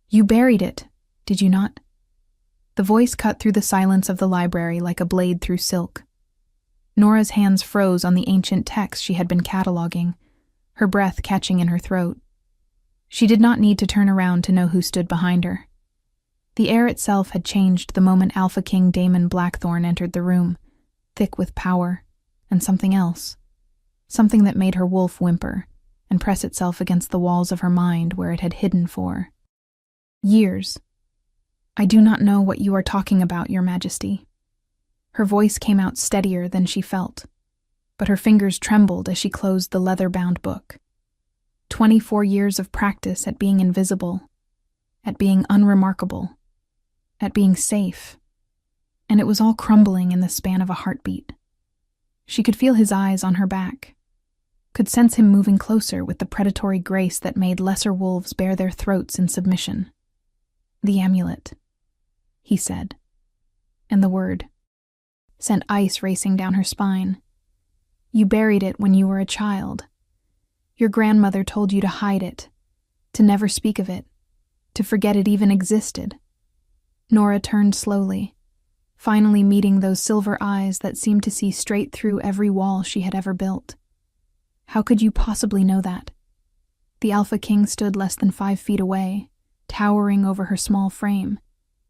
You buried it, did you not? The voice cut through the silence of the library like a blade through silk. Nora's hands froze on the ancient text she had been cataloging, her breath catching in her throat. She did not need to turn around to know who stood behind her. The air itself had changed the moment Alpha King Damon Blackthorne entered the room, thick with power, and something else. Something that made her wolf whimper and press itself against the walls of her mind where it had hidden for years. I do not know what you are talking about, Your Majesty. Her voice came out steadier than she felt, but her fingers trembled as she closed the leather-bound book. 24 years of practice at being invisible, at being unremarkable, at being safe, and it was all crumbling in the span of a heartbeat. She could feel his eyes on her back, could sense him moving closer with the predatory grace that made lesser wolves bare their throats in submission. The amulet, he said, and the word sent ice racing down her spine. You buried it when you were a child. Your grandmother told you to hide it, to never speak of it, to forget it even existed. Nora turned slowly, finally meeting those silver eyes that seemed to see straight through every wall she had ever built. How could you possibly know that? The Alpha King stood less than 5 feet away, towering over her small frame,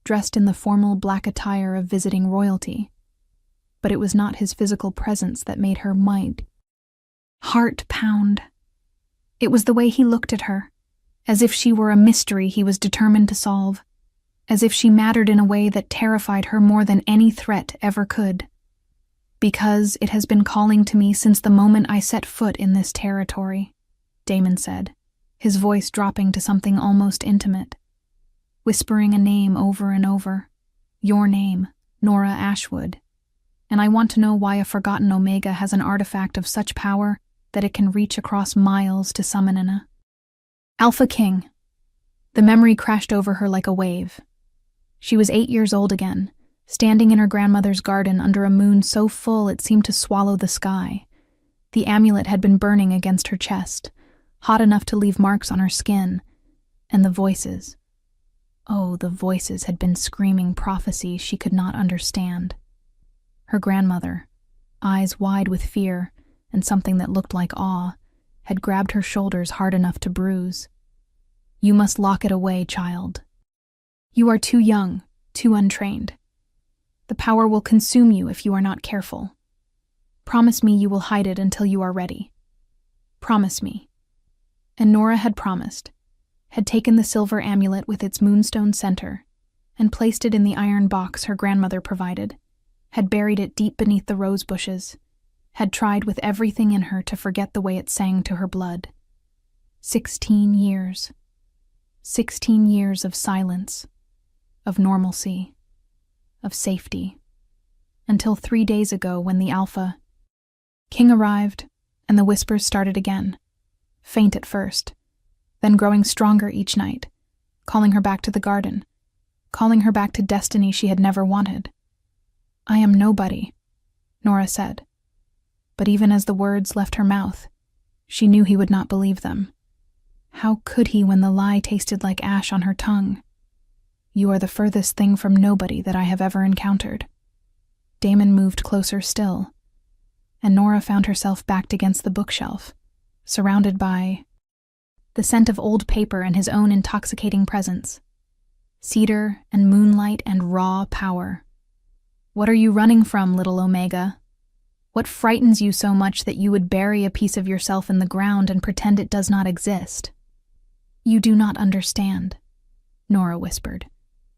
dressed in the formal black attire of visiting royalty. But it was not his physical presence that made her heart pound. It was the way he looked at her, as if she were a mystery he was determined to solve, as if she mattered in a way that terrified her more than any threat ever could. Because it has been calling to me since the moment I set foot in this territory, Damon said, his voice dropping to something almost intimate, whispering a name over and over. Your name, Nora Ashwood. And I want to know why a forgotten Omega has an artifact of such power that it can reach across miles to summon an Alpha King. The memory crashed over her like a wave. She was 8 years old again, standing in her grandmother's garden under a moon so full it seemed to swallow the sky. The amulet had been burning against her chest, hot enough to leave marks on her skin, and the voices. Oh, the voices had been screaming prophecies she could not understand. Her grandmother, eyes wide with fear and something that looked like awe, had grabbed her shoulders hard enough to bruise. You must lock it away, child. You are too young, too untrained. The power will consume you if you are not careful. Promise me you will hide it until you are ready. Promise me. And Nora had promised, had taken the silver amulet with its moonstone center and placed it in the iron box her grandmother provided, had buried it deep beneath the rose bushes, had tried with everything in her to forget the way it sang to her blood. 16 years. 16 years of silence, of normalcy, of safety, until 3 days ago when the Alpha King arrived and the whispers started again, faint at first, then growing stronger each night, calling her back to the garden, calling her back to destiny she had never wanted. I am nobody, Nora said. But even as the words left her mouth, she knew he would not believe them. How could he when the lie tasted like ash on her tongue? You are the furthest thing from nobody that I have ever encountered. Damon moved closer still, and Nora found herself backed against the bookshelf, surrounded by the scent of old paper and his own intoxicating presence. Cedar and moonlight and raw power. What are you running from, little Omega? What frightens you so much that you would bury a piece of yourself in the ground and pretend it does not exist? You do not understand, Nora whispered,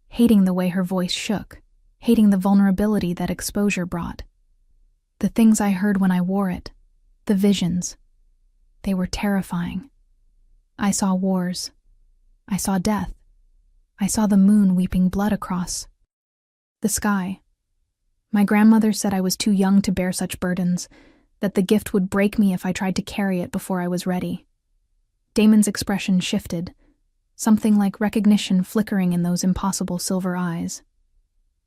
hating the way her voice shook, hating the vulnerability that exposure brought. The things I heard when I wore it, the visions, they were terrifying. I saw wars. I saw death. I saw the moon weeping blood across the sky. My grandmother said I was too young to bear such burdens, that the gift would break me if I tried to carry it before I was ready. Damon's expression shifted, something like recognition flickering in those impossible silver eyes.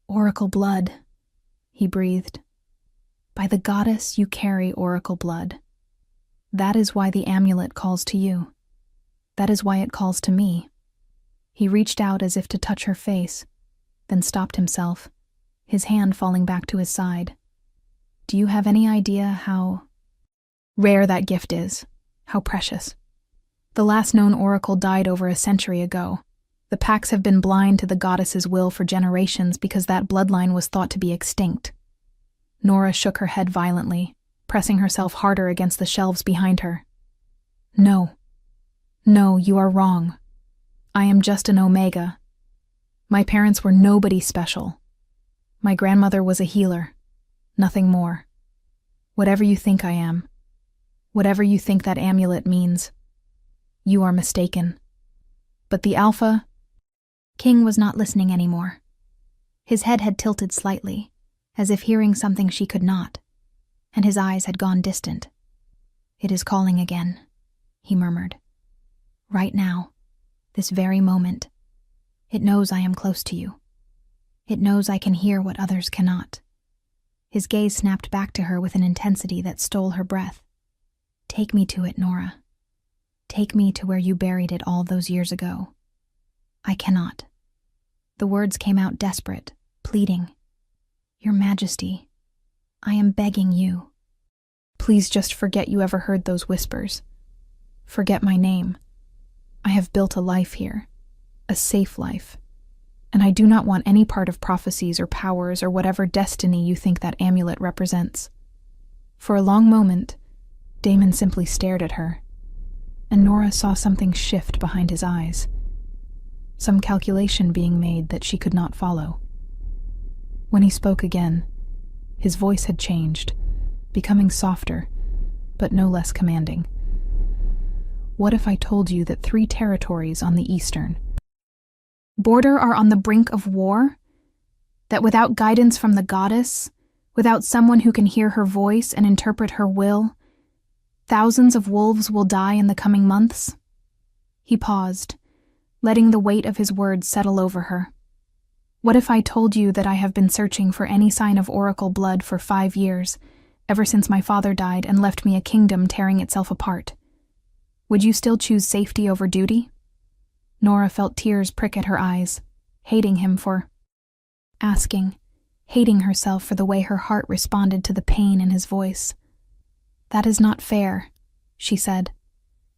Oracle blood, he breathed. By the goddess, you carry oracle blood. That is why the amulet calls to you. That is why it calls to me. He reached out as if to touch her face, then stopped himself, his hand falling back to his side. Do you have any idea how rare that gift is? How precious? The last known oracle died over a century ago. The packs have been blind to the goddess's will for generations because that bloodline was thought to be extinct. Nora shook her head violently, pressing herself harder against the shelves behind her. No, you are wrong. I am just an Omega. My parents were nobody special. My grandmother was a healer, nothing more. Whatever you think I am, whatever you think that amulet means, you are mistaken. But the Alpha... King was not listening anymore. His head had tilted slightly, as if hearing something she could not, and his eyes had gone distant. It is calling again, he murmured. Right now, this very moment. It knows I am close to you. It knows I can hear what others cannot. His gaze snapped back to her with an intensity that stole her breath. Take me to it, Nora. Take me to where you buried it all those years ago. I cannot. The words came out desperate, pleading. Your Majesty, I am begging you. Please just forget you ever heard those whispers. Forget my name. I have built a life here, a safe life, and I do not want any part of prophecies or powers or whatever destiny you think that amulet represents. For a long moment, Damon simply stared at her, and Nora saw something shift behind his eyes. Some calculation being made that she could not follow. When he spoke again, his voice had changed, becoming softer, but no less commanding. What if I told you that 3 territories on the eastern border are on the brink of war? That without guidance from the goddess, without someone who can hear her voice and interpret her will, thousands of wolves will die in the coming months? He paused, letting the weight of his words settle over her. What if I told you that I have been searching for any sign of oracle blood for 5 years, ever since my father died and left me a kingdom tearing itself apart? Would you still choose safety over duty? Nora felt tears prick at her eyes, hating him for asking, hating herself for the way her heart responded to the pain in his voice. That is not fair, she said.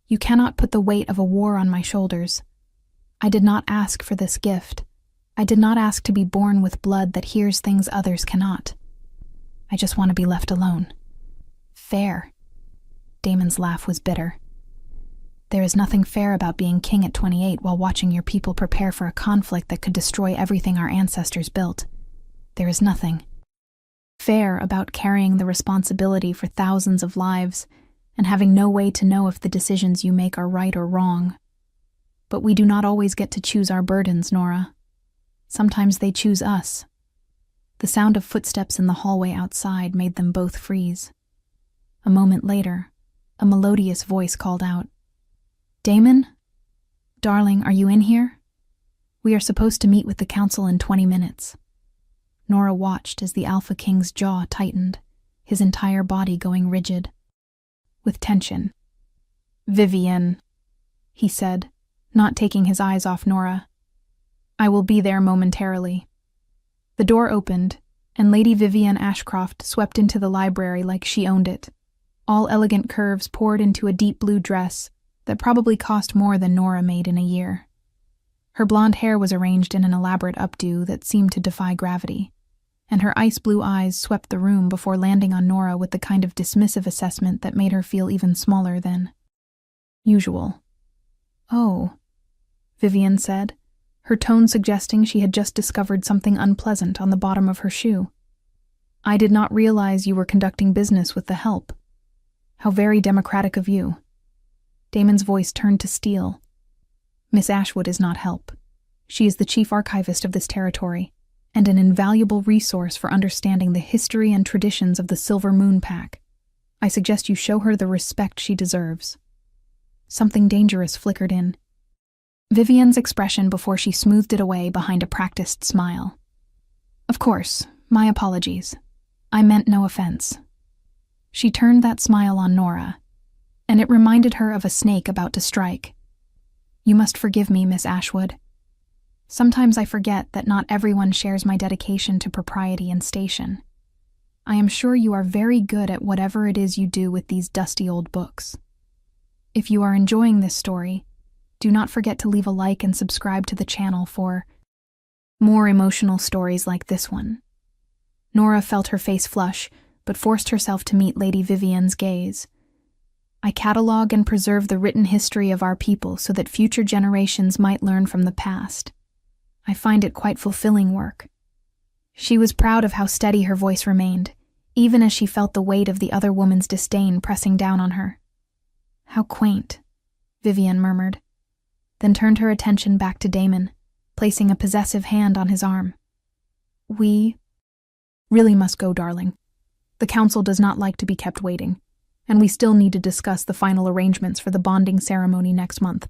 You cannot put the weight of a war on my shoulders. I did not ask for this gift. I did not ask to be born with blood that hears things others cannot. I just want to be left alone. Fair. Damon's laugh was bitter. There is nothing fair about being king at 28 while watching your people prepare for a conflict that could destroy everything our ancestors built. There is nothing fair about carrying the responsibility for thousands of lives and having no way to know if the decisions you make are right or wrong. But we do not always get to choose our burdens, Nora. Sometimes they choose us. The sound of footsteps in the hallway outside made them both freeze. A moment later, a melodious voice called out, Damon? Darling, are you in here? We are supposed to meet with the council in 20 minutes. Nora watched as the Alpha King's jaw tightened, his entire body going rigid, with tension. Vivian, he said, not taking his eyes off Nora. I will be there momentarily. The door opened, and Lady Vivian Ashcroft swept into the library like she owned it. All elegant curves poured into a deep blue dress that probably cost more than Nora made in a year. Her blonde hair was arranged in an elaborate updo that seemed to defy gravity, and her ice blue eyes swept the room before landing on Nora with the kind of dismissive assessment that made her feel even smaller than usual. Oh, Vivian said, her tone suggesting she had just discovered something unpleasant on the bottom of her shoe. I did not realize you were conducting business with the help. How very democratic of you. Damon's voice turned to steel. Miss Ashwood is not help. She is the chief archivist of this territory, and an invaluable resource for understanding the history and traditions of the Silver Moon Pack. I suggest you show her the respect she deserves. Something dangerous flickered in Vivian's expression before she smoothed it away behind a practiced smile. Of course, my apologies. I meant no offense. She turned that smile on Nora, and it reminded her of a snake about to strike. You must forgive me, Miss Ashwood. Sometimes I forget that not everyone shares my dedication to propriety and station. I am sure you are very good at whatever it is you do with these dusty old books. If you are enjoying this story, do not forget to leave a like and subscribe to the channel for more emotional stories like this one. Nora felt her face flush, but forced herself to meet Lady Vivian's gaze. I catalog and preserve the written history of our people so that future generations might learn from the past. I find it quite fulfilling work. She was proud of how steady her voice remained, even as she felt the weight of the other woman's disdain pressing down on her. How quaint, Vivian murmured, then turned her attention back to Damon, placing a possessive hand on his arm. We really must go, darling. The council does not like to be kept waiting, and we still need to discuss the final arrangements for the bonding ceremony next month.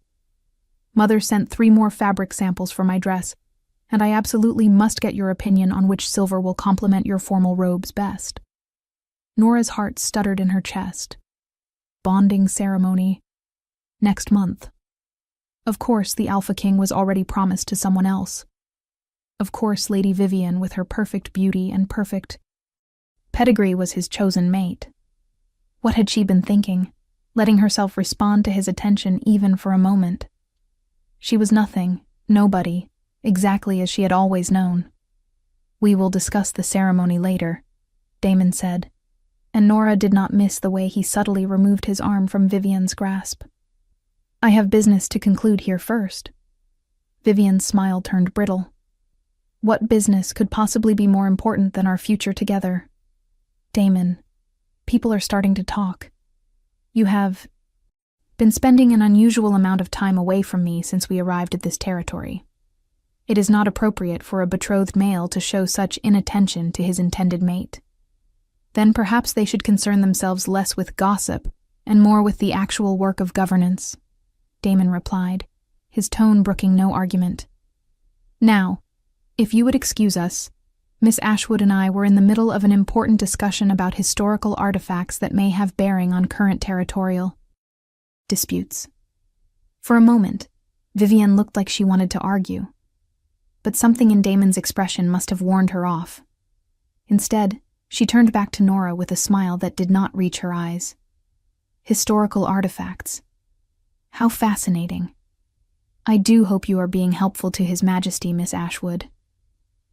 Mother sent 3 more fabric samples for my dress, and I absolutely must get your opinion on which silver will complement your formal robes best. Nora's heart stuttered in her chest. Bonding ceremony. Next month. Of course, the Alpha King was already promised to someone else. Of course, Lady Vivian, with her perfect beauty and perfect pedigree, was his chosen mate. What had she been thinking, letting herself respond to his attention even for a moment? She was nothing, nobody, exactly as she had always known. We will discuss the ceremony later, Damon said, and Nora did not miss the way he subtly removed his arm from Vivian's grasp. I have business to conclude here first. Vivian's smile turned brittle. What business could possibly be more important than our future together? Damon, people are starting to talk. You have been spending an unusual amount of time away from me since we arrived at this territory. It is not appropriate for a betrothed male to show such inattention to his intended mate. Then perhaps they should concern themselves less with gossip and more with the actual work of governance, Damon replied, his tone brooking no argument. Now, if you would excuse us, Miss Ashwood and I were in the middle of an important discussion about historical artifacts that may have bearing on current territorial disputes. For a moment, Vivian looked like she wanted to argue, but something in Damon's expression must have warned her off. Instead, she turned back to Nora with a smile that did not reach her eyes. Historical artifacts. How fascinating. I do hope you are being helpful to His Majesty, Miss Ashwood.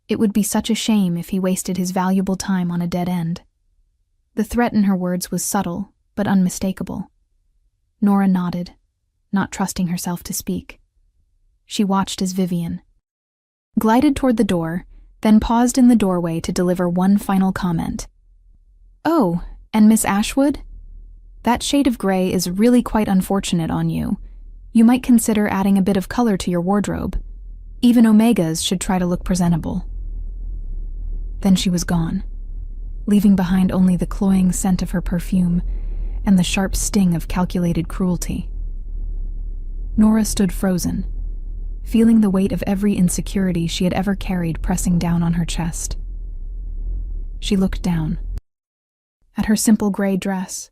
It would be such a shame if he wasted his valuable time on a dead end. The threat in her words was subtle, but unmistakable. Nora nodded, not trusting herself to speak. She watched as Vivian glided toward the door, then paused in the doorway to deliver one final comment. Oh, and Miss Ashwood? That shade of gray is really quite unfortunate on you. You might consider adding a bit of color to your wardrobe. Even Omegas should try to look presentable. Then she was gone, leaving behind only the cloying scent of her perfume and the sharp sting of calculated cruelty. Nora stood frozen, feeling the weight of every insecurity she had ever carried pressing down on her chest. She looked down at her simple gray dress,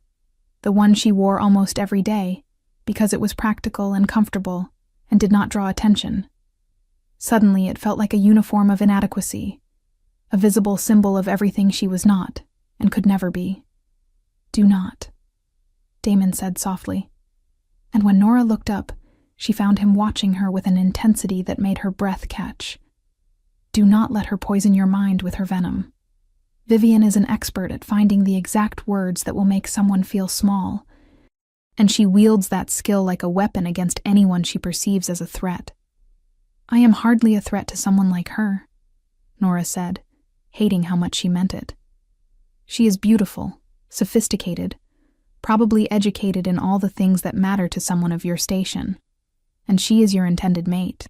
the one she wore almost every day because it was practical and comfortable and did not draw attention. Suddenly it felt like a uniform of inadequacy, a visible symbol of everything she was not and could never be. Do not, Damon said softly, and when Nora looked up, she found him watching her with an intensity that made her breath catch. Do not let her poison your mind with her venom. Vivian is an expert at finding the exact words that will make someone feel small, and she wields that skill like a weapon against anyone she perceives as a threat. I am hardly a threat to someone like her, Nora said, hating how much she meant it. She is beautiful, sophisticated, probably educated in all the things that matter to someone of your station, and she is your intended mate.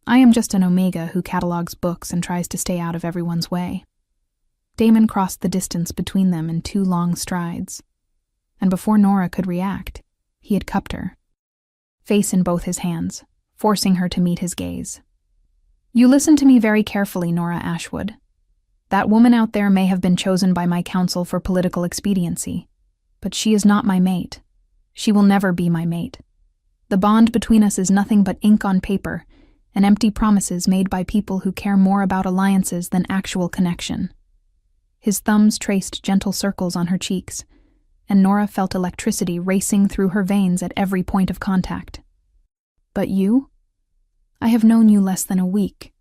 I am just an Omega who catalogs books and tries to stay out of everyone's way. Damon crossed the distance between them in 2 long strides, and before Nora could react, he had cupped her, face in both his hands, forcing her to meet his gaze. You listen to me very carefully, Nora Ashwood. That woman out there may have been chosen by my council for political expediency, but she is not my mate. She will never be my mate. The bond between us is nothing but ink on paper, and empty promises made by people who care more about alliances than actual connection. His thumbs traced gentle circles on her cheeks, and Nora felt electricity racing through her veins at every point of contact. But you? I have known you less than a week,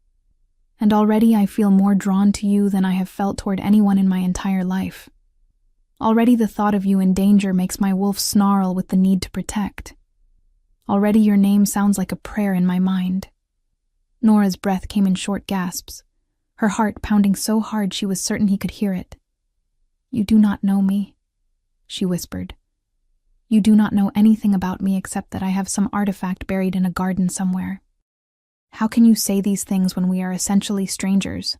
and already I feel more drawn to you than I have felt toward anyone in my entire life. Already the thought of you in danger makes my wolf snarl with the need to protect. Already your name sounds like a prayer in my mind. Nora's breath came in short gasps, her heart pounding so hard she was certain he could hear it. You do not know me, she whispered. You do not know anything about me except that I have some artifact buried in a garden somewhere. How can you say these things when we are essentially strangers?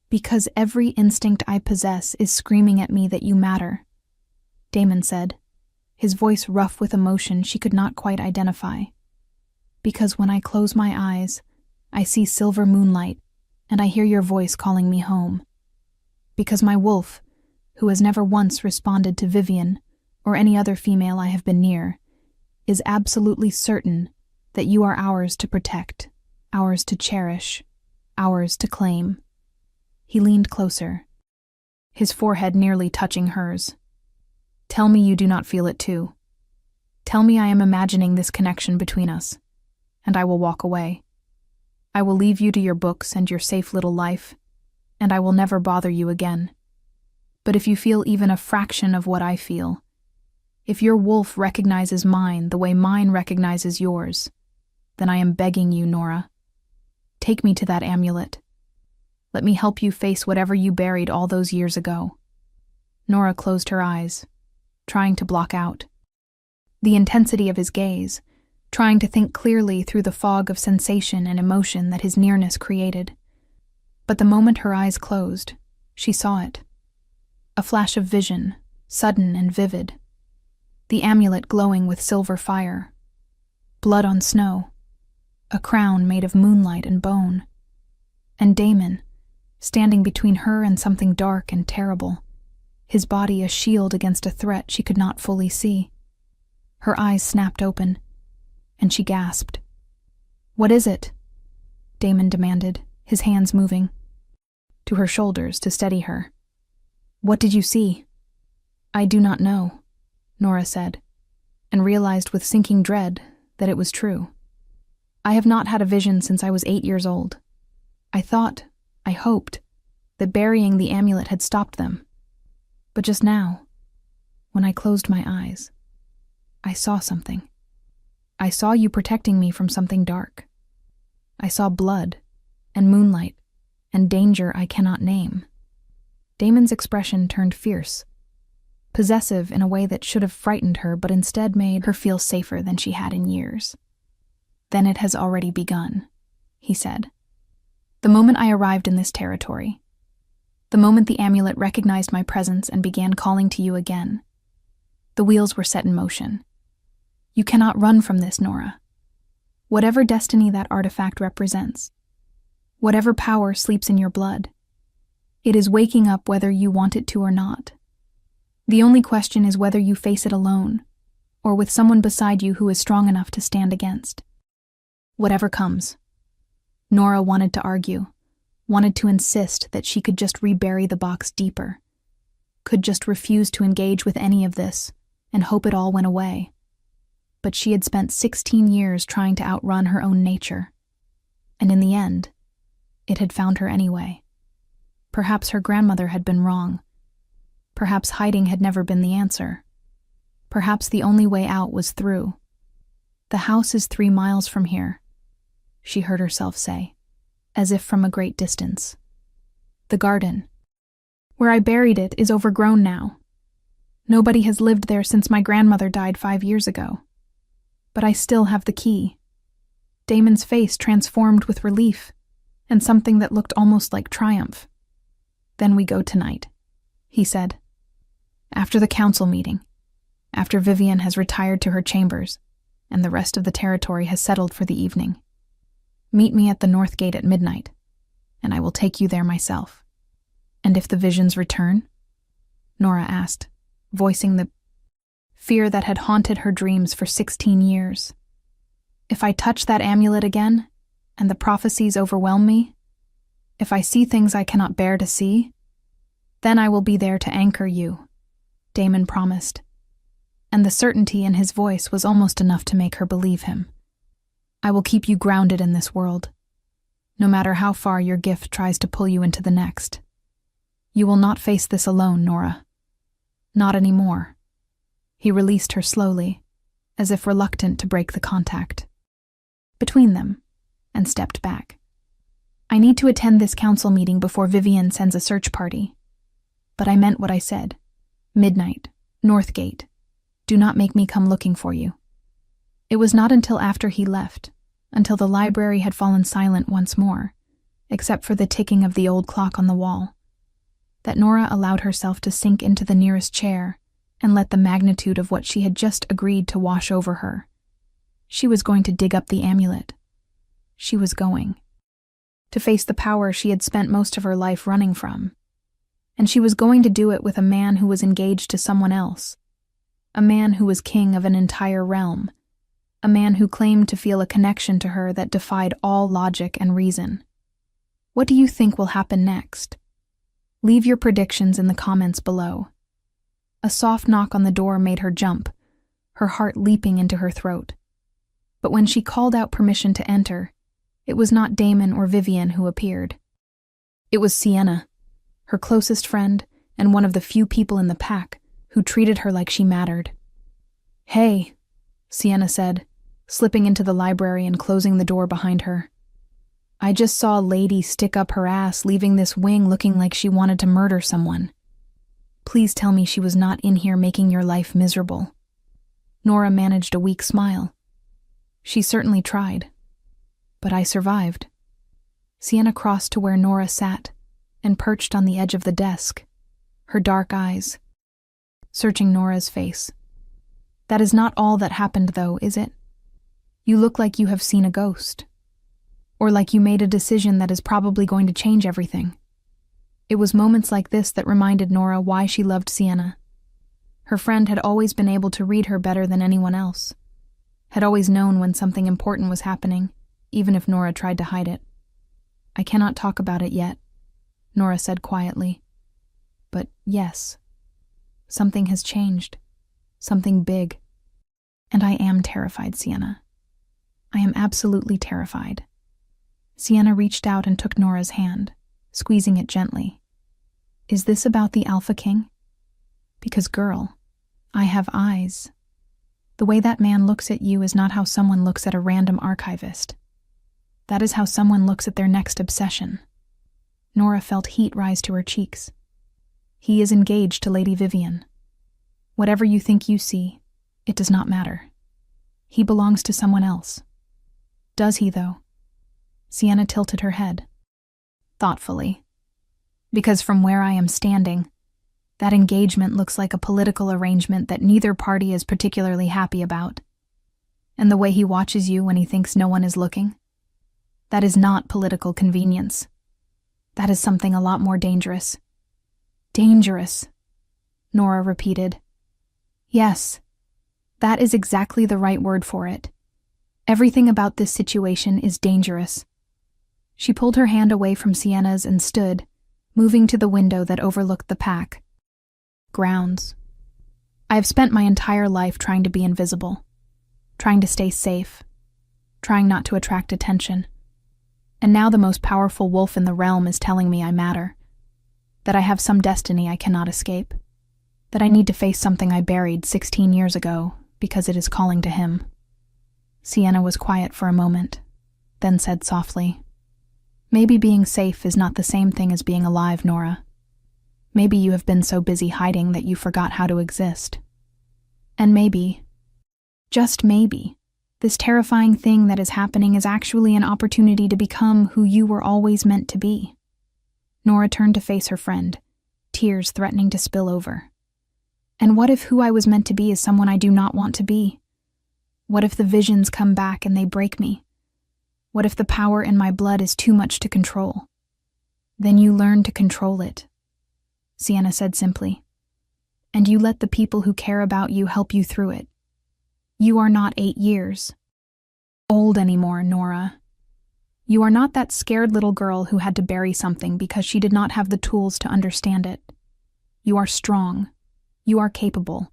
Because every instinct I possess is screaming at me that you matter, Damon said, his voice rough with emotion she could not quite identify. Because when I close my eyes, I see silver moonlight, and I hear your voice calling me home. Because my wolf, who has never once responded to Vivian, or any other female I have been near, is absolutely certain that you are ours to protect, ours to cherish, ours to claim. He leaned closer, his forehead nearly touching hers. Tell me you do not feel it too. Tell me I am imagining this connection between us, and I will walk away. I will leave you to your books and your safe little life, and I will never bother you again. But if you feel even a fraction of what I feel, if your wolf recognizes mine the way mine recognizes yours, then I am begging you, Nora. Take me to that amulet. Let me help you face whatever you buried all those years ago. Nora closed her eyes, trying to block out the intensity of his gaze, trying to think clearly through the fog of sensation and emotion that his nearness created. But the moment her eyes closed, she saw it. A flash of vision, sudden and vivid. The amulet glowing with silver fire. Blood on snow. A crown made of moonlight and bone. And Damon, standing between her and something dark and terrible, his body a shield against a threat she could not fully see. Her eyes snapped open, and she gasped. "What is it?" Damon demanded, his hands moving to her shoulders to steady her. "What did you see?" "I do not know," Nora said, and realized with sinking dread that it was true. "I have not had a vision since I was 8 years old. I hoped, that burying the amulet had stopped them. But just now, when I closed my eyes, I saw something. I saw you protecting me from something dark. I saw blood, and moonlight, and danger I cannot name." Damon's expression turned fierce, possessive in a way that should have frightened her but instead made her feel safer than she had in years. "Then it has already begun," he said. "The moment I arrived in this territory, the moment the amulet recognized my presence and began calling to you again, the wheels were set in motion. You cannot run from this, Nora. Whatever destiny that artifact represents, whatever power sleeps in your blood, it is waking up whether you want it to or not. The only question is whether you face it alone, or with someone beside you who is strong enough to stand against. Whatever comes." Nora wanted to argue, wanted to insist that she could just rebury the box deeper, could just refuse to engage with any of this and hope it all went away. But she had spent 16 years trying to outrun her own nature, and in the end, it had found her anyway. Perhaps her grandmother had been wrong. Perhaps hiding had never been the answer. Perhaps the only way out was through. "The house is 3 miles from here," she heard herself say, as if from a great distance. "The garden, where I buried it, is overgrown now. Nobody has lived there since my grandmother died 5 years ago. But I still have the key." Damon's face transformed with relief, and something that looked almost like triumph. "Then we go tonight," he said. "After the council meeting, after Vivian has retired to her chambers, and the rest of the territory has settled for the evening. Meet me at the north gate at midnight, and I will take you there myself." "And if the visions return?" Nora asked, voicing the fear that had haunted her dreams for 16 years. "If I touch that amulet again, and the prophecies overwhelm me, if I see things I cannot bear to see, then I will be there to anchor you, Damon promised. And the certainty in his voice was almost enough to make her believe him. I will keep you grounded in this world, no matter how far your gift tries to pull you into the next. You will not face this alone, Nora. Not anymore. He released her slowly, as if reluctant to break the contact between them, and stepped back. I need to attend this council meeting before Vivian sends a search party. But I meant what I said. Midnight, North Gate. Do not make me come looking for you. It was not until after he left, until the library had fallen silent once more, except for the ticking of the old clock on the wall, that Nora allowed herself to sink into the nearest chair and let the magnitude of what she had just agreed to wash over her. She was going to dig up the amulet. She was going to face the power she had spent most of her life running from. And she was going to do it with a man who was engaged to someone else, a man who was king of an entire realm, a man who claimed to feel a connection to her that defied all logic and reason. What do you think will happen next? Leave your predictions in the comments below. A soft knock on the door made her jump, her heart leaping into her throat. But when she called out permission to enter, it was not Damon or Vivian who appeared. It was Sienna, her closest friend and one of the few people in the pack who treated her like she mattered. "Hey," Sienna said, slipping into the library and closing the door behind her. "I just saw a lady stick up her ass leaving this wing looking like she wanted to murder someone. Please tell me she was not in here making your life miserable." Nora managed a weak smile. "She certainly tried. But I survived." Sienna crossed to where Nora sat and perched on the edge of the desk, her dark eyes searching Nora's face. "That is not all that happened, though, is it? You look like you have seen a ghost. Or like you made a decision that is probably going to change everything." It was moments like this that reminded Nora why she loved Sienna. Her friend had always been able to read her better than anyone else, had always known when something important was happening, even if Nora tried to hide it. "I cannot talk about it yet," Nora said quietly. "But yes, something has changed. Something big. And I am terrified, Sienna. I am absolutely terrified." Sienna reached out and took Nora's hand, squeezing it gently. "Is this about the Alpha King? Because, girl, I have eyes. The way that man looks at you is not how someone looks at a random archivist. That is how someone looks at their next obsession." Nora felt heat rise to her cheeks. "He is engaged to Lady Vivian. Whatever you think you see, it does not matter. He belongs to someone else." "Does he, though?" Sienna tilted her head, thoughtfully. "Because from where I am standing, that engagement looks like a political arrangement that neither party is particularly happy about. And the way he watches you when he thinks no one is looking, that is not political convenience. That is something a lot more dangerous." "Dangerous," Nora repeated. "Yes, that is exactly the right word for it. Everything about this situation is dangerous." She pulled her hand away from Sienna's and stood, moving to the window that overlooked the pack. "Grounds. I have spent my entire life trying to be invisible, trying to stay safe, trying not to attract attention. And now the most powerful wolf in the realm is telling me I matter, that I have some destiny I cannot escape, that I need to face something I buried 16 years ago because it is calling to him." Sienna was quiet for a moment, then said softly, "Maybe being safe is not the same thing as being alive, Nora. Maybe you have been so busy hiding that you forgot how to exist. And maybe, just maybe, this terrifying thing that is happening is actually an opportunity to become who you were always meant to be." Nora turned to face her friend, tears threatening to spill over. "And what if who I was meant to be is someone I do not want to be? What if the visions come back and they break me? What if the power in my blood is too much to control? Then you learn to control it," Sienna said simply. "And you let the people who care about you help you through it. You are not 8 years old anymore, Nora. You are not that scared little girl who had to bury something because she did not have the tools to understand it. You are strong. You are capable.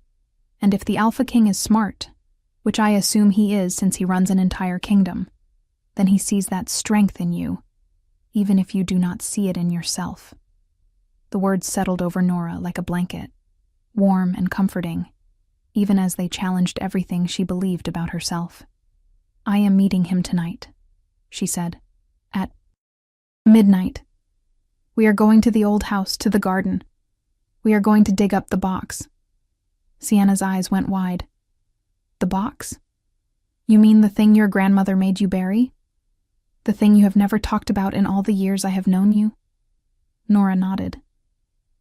And if the Alpha King is smart, which I assume he is since he runs an entire kingdom, then he sees that strength in you, even if you do not see it in yourself. The words settled over Nora like a blanket, warm and comforting, even as they challenged everything she believed about herself. I am meeting him tonight, she said, at midnight. We are going to the old house, to the garden. We are going to dig up the box. Sienna's eyes went wide. The box? You mean the thing your grandmother made you bury? The thing you have never talked about in all the years I have known you? Nora nodded.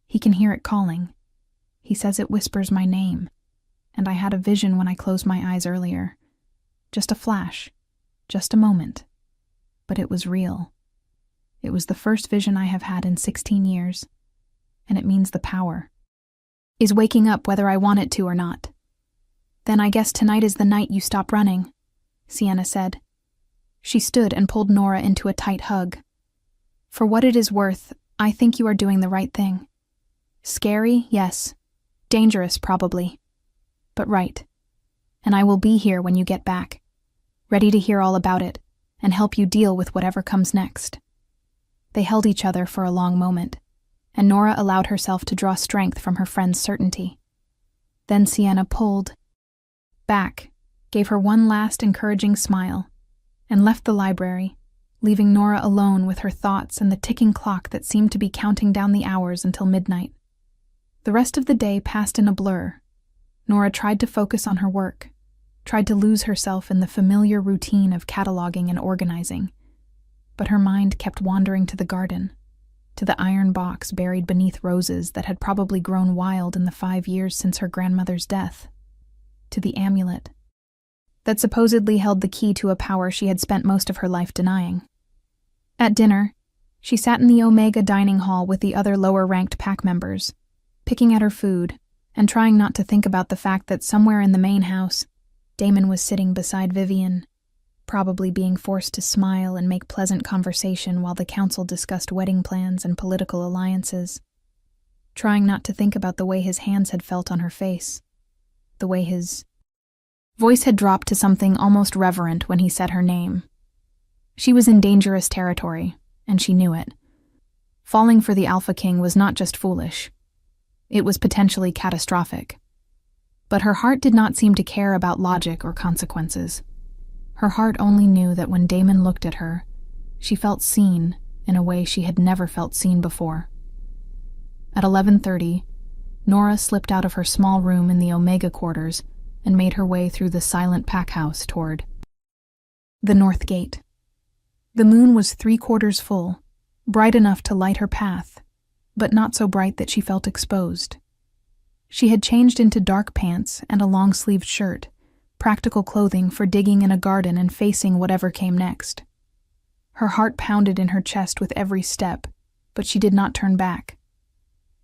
He can hear it calling. He says it whispers my name, and I had a vision when I closed my eyes earlier. Just a flash, just a moment. But it was real. It was the first vision I have had in 16 years, and it means the power is waking up whether I want it to or not. Then I guess tonight is the night you stop running, Sienna said. She stood and pulled Nora into a tight hug. For what it is worth, I think you are doing the right thing. Scary, yes. Dangerous, probably. But right. And I will be here when you get back, ready to hear all about it and help you deal with whatever comes next. They held each other for a long moment, and Nora allowed herself to draw strength from her friend's certainty. Then Sienna pulled back, gave her one last encouraging smile, and left the library, leaving Nora alone with her thoughts and the ticking clock that seemed to be counting down the hours until midnight. The rest of the day passed in a blur. Nora tried to focus on her work, tried to lose herself in the familiar routine of cataloging and organizing, but her mind kept wandering to the garden, to the iron box buried beneath roses that had probably grown wild in the 5 years since her grandmother's death, to the amulet that supposedly held the key to a power she had spent most of her life denying. At dinner, she sat in the Omega dining hall with the other lower-ranked pack members, picking at her food and trying not to think about the fact that somewhere in the main house, Damon was sitting beside Vivian, probably being forced to smile and make pleasant conversation while the council discussed wedding plans and political alliances, trying not to think about the way his hands had felt on her face, the way his voice had dropped to something almost reverent when he said her name. She was in dangerous territory, and she knew it. Falling for the Alpha King was not just foolish. It was potentially catastrophic. But her heart did not seem to care about logic or consequences. Her heart only knew that when Damon looked at her, she felt seen in a way she had never felt seen before. At 11:30, Nora slipped out of her small room in the Omega quarters and made her way through the silent pack house toward the north gate. The moon was 3/4 full, bright enough to light her path, but not so bright that she felt exposed. She had changed into dark pants and a long-sleeved shirt, practical clothing for digging in a garden and facing whatever came next. Her heart pounded in her chest with every step, but she did not turn back.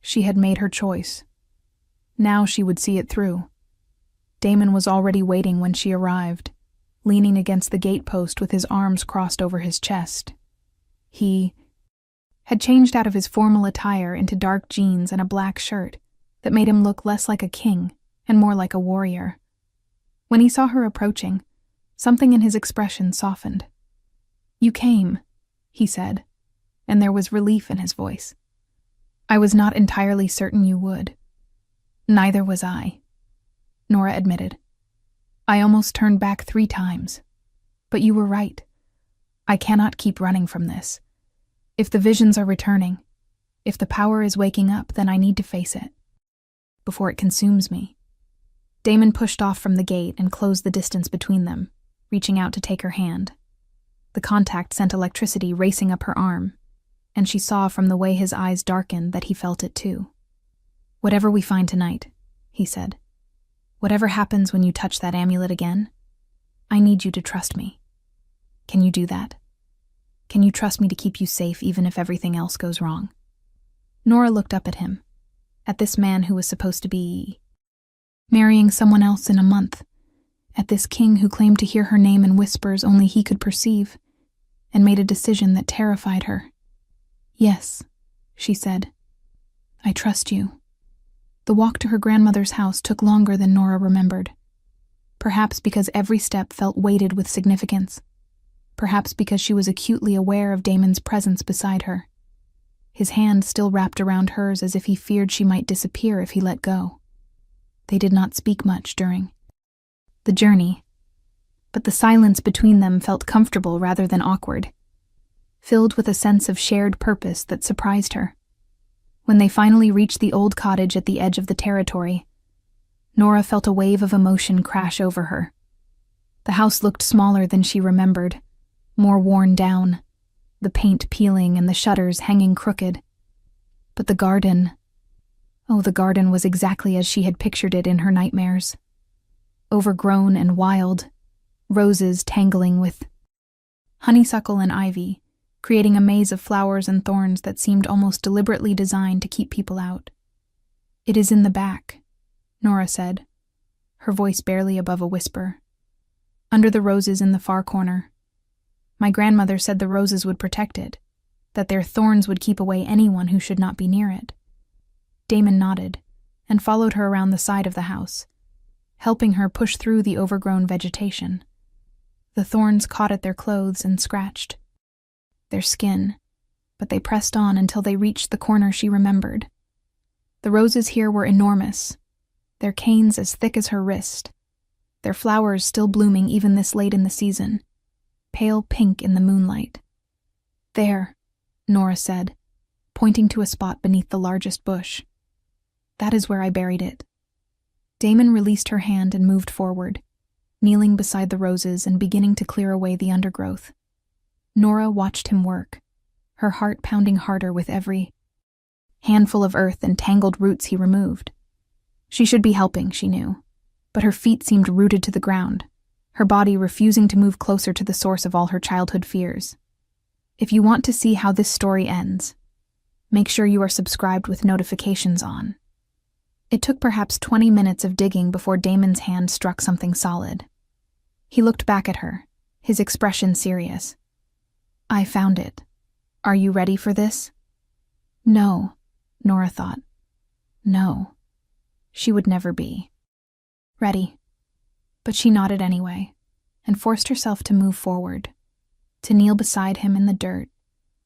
She had made her choice. Now she would see it through. Damon was already waiting when she arrived, leaning against the gatepost with his arms crossed over his chest. He had changed out of his formal attire into dark jeans and a black shirt that made him look less like a king and more like a warrior. When he saw her approaching, something in his expression softened. "You came," he said, and there was relief in his voice. "I was not entirely certain you would." "Neither was I," Nora admitted. "I almost turned back 3 times. But you were right. I cannot keep running from this. If the visions are returning, if the power is waking up, then I need to face it, before it consumes me." Damon pushed off from the gate and closed the distance between them, reaching out to take her hand. The contact sent electricity racing up her arm, and she saw from the way his eyes darkened that he felt it too. "Whatever we find tonight," he said, "whatever happens when you touch that amulet again, I need you to trust me. Can you do that? Can you trust me to keep you safe even if everything else goes wrong?" Nora looked up at him, at this man who was supposed to be marrying someone else in a month, at this king who claimed to hear her name in whispers only he could perceive, and made a decision that terrified her. "Yes," she said. "I trust you." The walk to her grandmother's house took longer than Nora remembered. Perhaps because every step felt weighted with significance. Perhaps because she was acutely aware of Damon's presence beside her. His hand still wrapped around hers as if he feared she might disappear if he let go. They did not speak much during the journey, but the silence between them felt comfortable rather than awkward, filled with a sense of shared purpose that surprised her. When they finally reached the old cottage at the edge of the territory, Nora felt a wave of emotion crash over her. The house looked smaller than she remembered, more worn down, the paint peeling and the shutters hanging crooked. But the garden was exactly as she had pictured it in her nightmares. Overgrown and wild, roses tangling with honeysuckle and ivy, creating a maze of flowers and thorns that seemed almost deliberately designed to keep people out. "It is in the back," Nora said, her voice barely above a whisper. "Under the roses in the far corner. My grandmother said the roses would protect it, that their thorns would keep away anyone who should not be near it." Damon nodded and followed her around the side of the house, helping her push through the overgrown vegetation. The thorns caught at their clothes and scratched their skin, but they pressed on until they reached the corner she remembered. The roses here were enormous, their canes as thick as her wrist, their flowers still blooming even this late in the season, pale pink in the moonlight. "There," Nora said, pointing to a spot beneath the largest bush. "That is where I buried it." Damon released her hand and moved forward, kneeling beside the roses and beginning to clear away the undergrowth. Nora watched him work, her heart pounding harder with every handful of earth and tangled roots he removed. She should be helping, she knew, but her feet seemed rooted to the ground, her body refusing to move closer to the source of all her childhood fears. If you want to see how this story ends, make sure you are subscribed with notifications on. It took perhaps 20 minutes of digging before Damon's hand struck something solid. He looked back at her, his expression serious. "I found it. Are you ready for this?" No, Nora thought. No, she would never be ready. But she nodded anyway, and forced herself to move forward, to kneel beside him in the dirt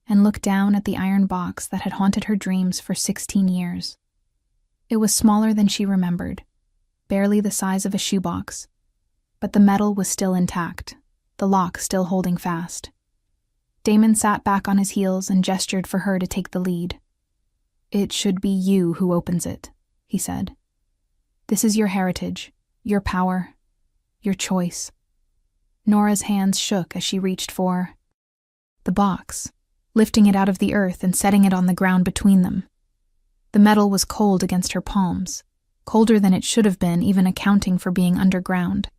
and look down at the iron box that had haunted her dreams for 16 years. It was smaller than she remembered, barely the size of a shoebox, but the metal was still intact, the lock still holding fast. Damon sat back on his heels and gestured for her to take the lead. "It should be you who opens it," he said. "This is your heritage, your power, your choice." Nora's hands shook as she reached for the box, lifting it out of the earth and setting it on the ground between them. The metal was cold against her palms, colder than it should have been, even accounting for being underground.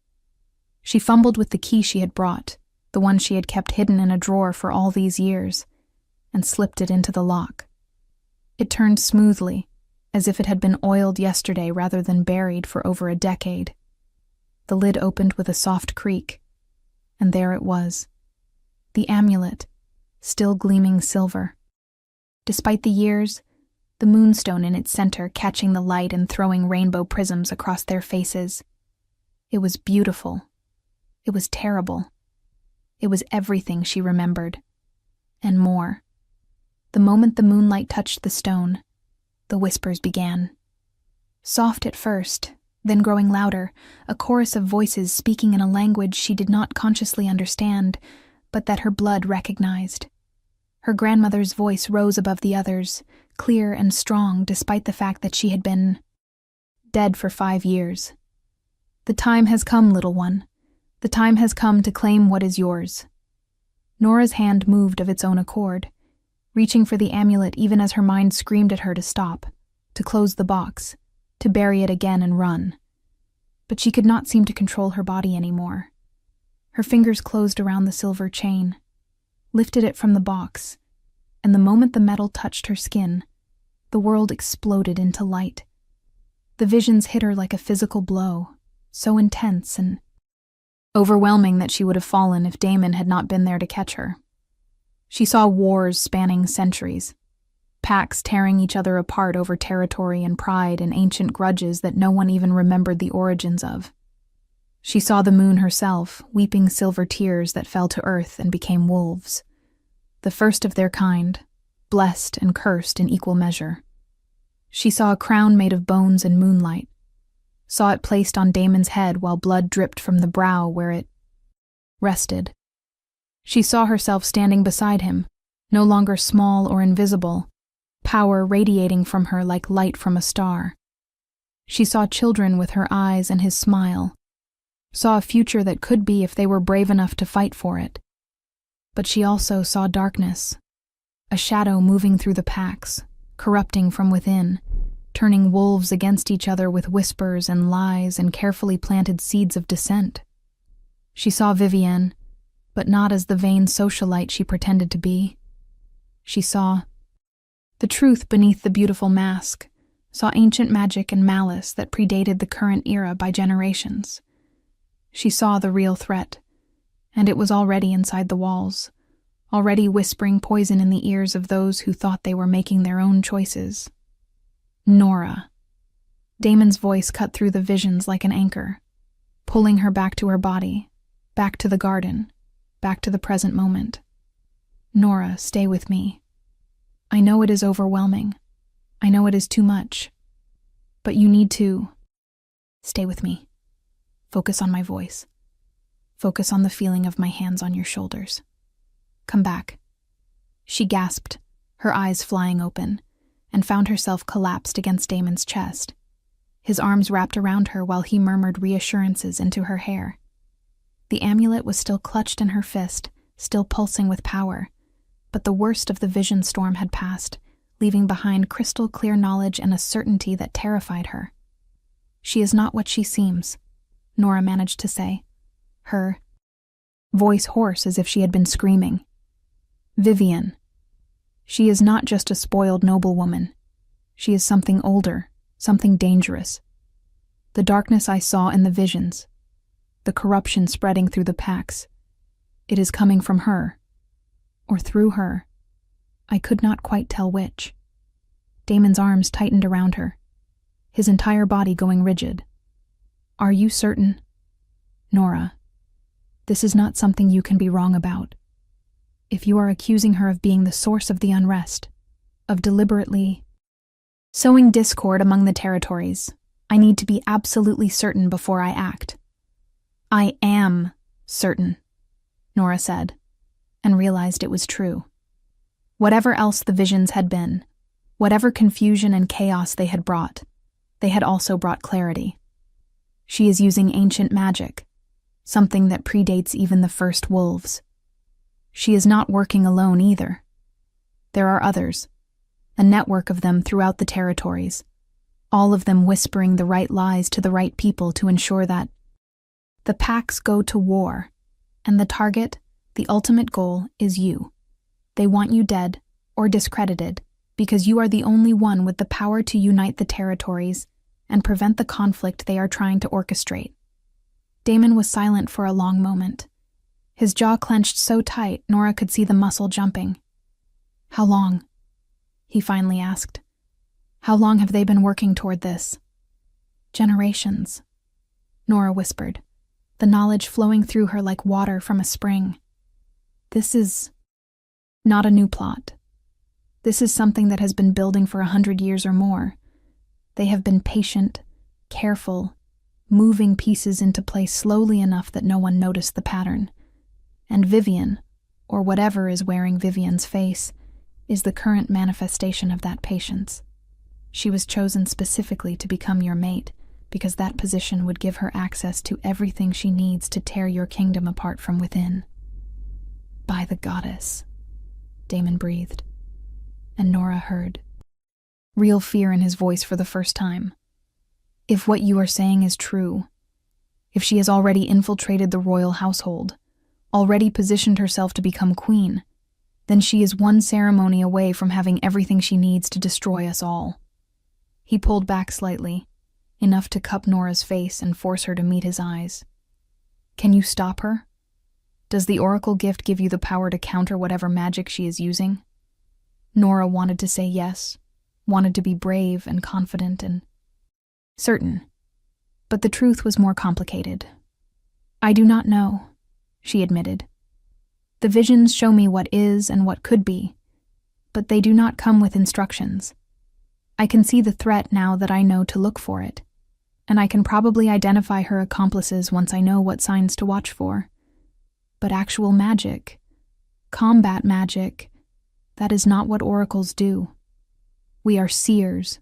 She fumbled with the key she had brought, the one she had kept hidden in a drawer for all these years, and slipped it into the lock. It turned smoothly, as if it had been oiled yesterday rather than buried for over a decade. The lid opened with a soft creak, and there it was, the amulet, still gleaming silver. Despite the years, the moonstone in its center catching the light and throwing rainbow prisms across their faces. It was beautiful. It was terrible. It was everything she remembered, and more. The moment the moonlight touched the stone, the whispers began. Soft at first, then growing louder, a chorus of voices speaking in a language she did not consciously understand, but that her blood recognized. Her grandmother's voice rose above the others, clear and strong despite the fact that she had been dead for 5 years. "The time has come, little one. The time has come to claim what is yours." Nora's hand moved of its own accord, reaching for the amulet even as her mind screamed at her to stop, to close the box, to bury it again and run. But she could not seem to control her body anymore. Her fingers closed around the silver chain, lifted it from the box, and the moment the metal touched her skin, the world exploded into light. The visions hit her like a physical blow, so intense and overwhelming that she would have fallen if Damon had not been there to catch her. She saw wars spanning centuries, packs tearing each other apart over territory and pride and ancient grudges that no one even remembered the origins of. She saw the moon herself, weeping silver tears that fell to earth and became wolves, the first of their kind, blessed and cursed in equal measure. She saw a crown made of bones and moonlight, saw it placed on Damon's head while blood dripped from the brow where it rested. She saw herself standing beside him, no longer small or invisible, power radiating from her like light from a star. She saw children with her eyes and his smile, saw a future that could be if they were brave enough to fight for it. But she also saw darkness, a shadow moving through the packs, corrupting from within, turning wolves against each other with whispers and lies and carefully planted seeds of dissent. She saw Vivienne, but not as the vain socialite she pretended to be. She saw the truth beneath the beautiful mask, saw ancient magic and malice that predated the current era by generations. She saw the real threat, and it was already inside the walls, already whispering poison in the ears of those who thought they were making their own choices. Nora. Damon's voice cut through the visions like an anchor, pulling her back to her body, back to the garden, back to the present moment. Nora, stay with me. I know it is overwhelming. I know it is too much. But you need to stay with me. Focus on my voice. Focus on the feeling of my hands on your shoulders. Come back. She gasped, her eyes flying open, and found herself collapsed against Damon's chest. His arms wrapped around her while he murmured reassurances into her hair. The amulet was still clutched in her fist, still pulsing with power, but the worst of the vision storm had passed, leaving behind crystal-clear knowledge and a certainty that terrified her. She is not what she seems, Nora managed to say, her voice hoarse as if she had been screaming. Vivienne. She is not just a spoiled noblewoman. She is something older, something dangerous. The darkness I saw in the visions, the corruption spreading through the packs, it is coming from her, or through her. I could not quite tell which. Damon's arms tightened around her, his entire body going rigid. Are you certain? Nora, this is not something you can be wrong about. If you are accusing her of being the source of the unrest, of deliberately sowing discord among the territories, I need to be absolutely certain before I act. I am certain, Nora said, and realized it was true. Whatever else the visions had been, whatever confusion and chaos they had brought, they had also brought clarity. She is using ancient magic, something that predates even the first wolves. She is not working alone either. There are others, a network of them throughout the territories, all of them whispering the right lies to the right people to ensure that the packs go to war, and the target, the ultimate goal, is you. They want you dead or discredited because you are the only one with the power to unite the territories and prevent the conflict they are trying to orchestrate. Damon was silent for a long moment. His jaw clenched so tight Nora could see the muscle jumping. How long? He finally asked. How long have they been working toward this? Generations, Nora whispered, the knowledge flowing through her like water from a spring. This is not a new plot. This is something that has been building for 100 years or more. They have been patient, careful, moving pieces into place slowly enough that no one noticed the pattern. And Vivienne, or whatever is wearing Vivienne's face, is the current manifestation of that patience. She was chosen specifically to become your mate, because that position would give her access to everything she needs to tear your kingdom apart from within. By the goddess, Damon breathed, and Nora heard real fear in his voice for the first time. If what you are saying is true, if she has already infiltrated the royal household, already positioned herself to become queen, then she is one ceremony away from having everything she needs to destroy us all. He pulled back slightly, enough to cup Nora's face and force her to meet his eyes. Can you stop her? Does the oracle gift give you the power to counter whatever magic she is using? Nora wanted to say yes, wanted to be brave and confident and certain. But the truth was more complicated. I do not know, she admitted. The visions show me what is and what could be, but they do not come with instructions. I can see the threat now that I know to look for it, and I can probably identify her accomplices once I know what signs to watch for. But actual magic, combat magic, that is not what oracles do. We are seers,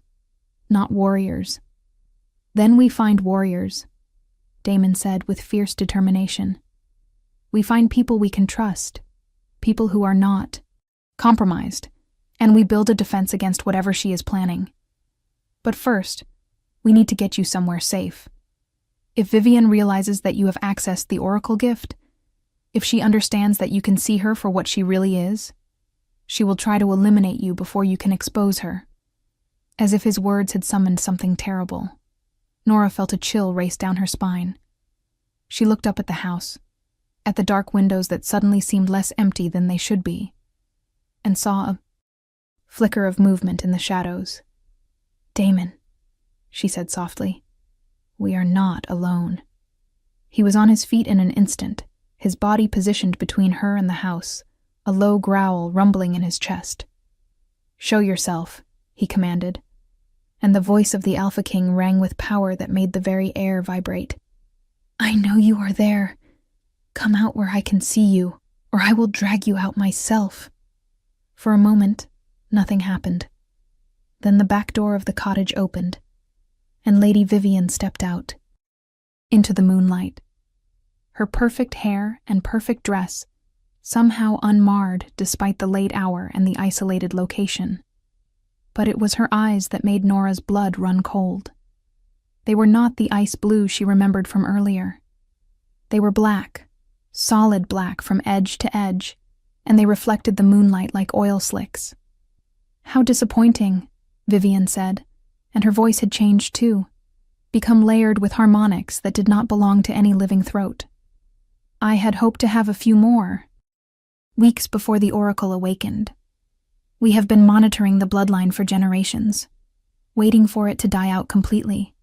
not warriors. Then we find warriors, Damon said with fierce determination. We find people we can trust, people who are not compromised, and we build a defense against whatever she is planning. But first, we need to get you somewhere safe. If Vivian realizes that you have accessed the oracle gift, if she understands that you can see her for what she really is, she will try to eliminate you before you can expose her. As if his words had summoned something terrible, Nora felt a chill race down her spine. She looked up at the house, at the dark windows that suddenly seemed less empty than they should be, and saw a flicker of movement in the shadows. Damon, she said softly, we are not alone. He was on his feet in an instant, his body positioned between her and the house, a low growl rumbling in his chest. Show yourself, he commanded, and the voice of the Alpha King rang with power that made the very air vibrate. I know you are there. Come out where I can see you, or I will drag you out myself. For a moment, nothing happened. Then the back door of the cottage opened, and Lady Vivian stepped out, into the moonlight. Her perfect hair and perfect dress, somehow unmarred despite the late hour and the isolated location. But it was her eyes that made Nora's blood run cold. They were not the ice blue she remembered from earlier. They were black, solid black from edge to edge, and they reflected the moonlight like oil slicks. How disappointing, Vivian said, and her voice had changed too, become layered with harmonics that did not belong to any living throat. I had hoped to have a few more. Weeks before the oracle awakened. We have been monitoring the bloodline for generations, waiting for it to die out completely.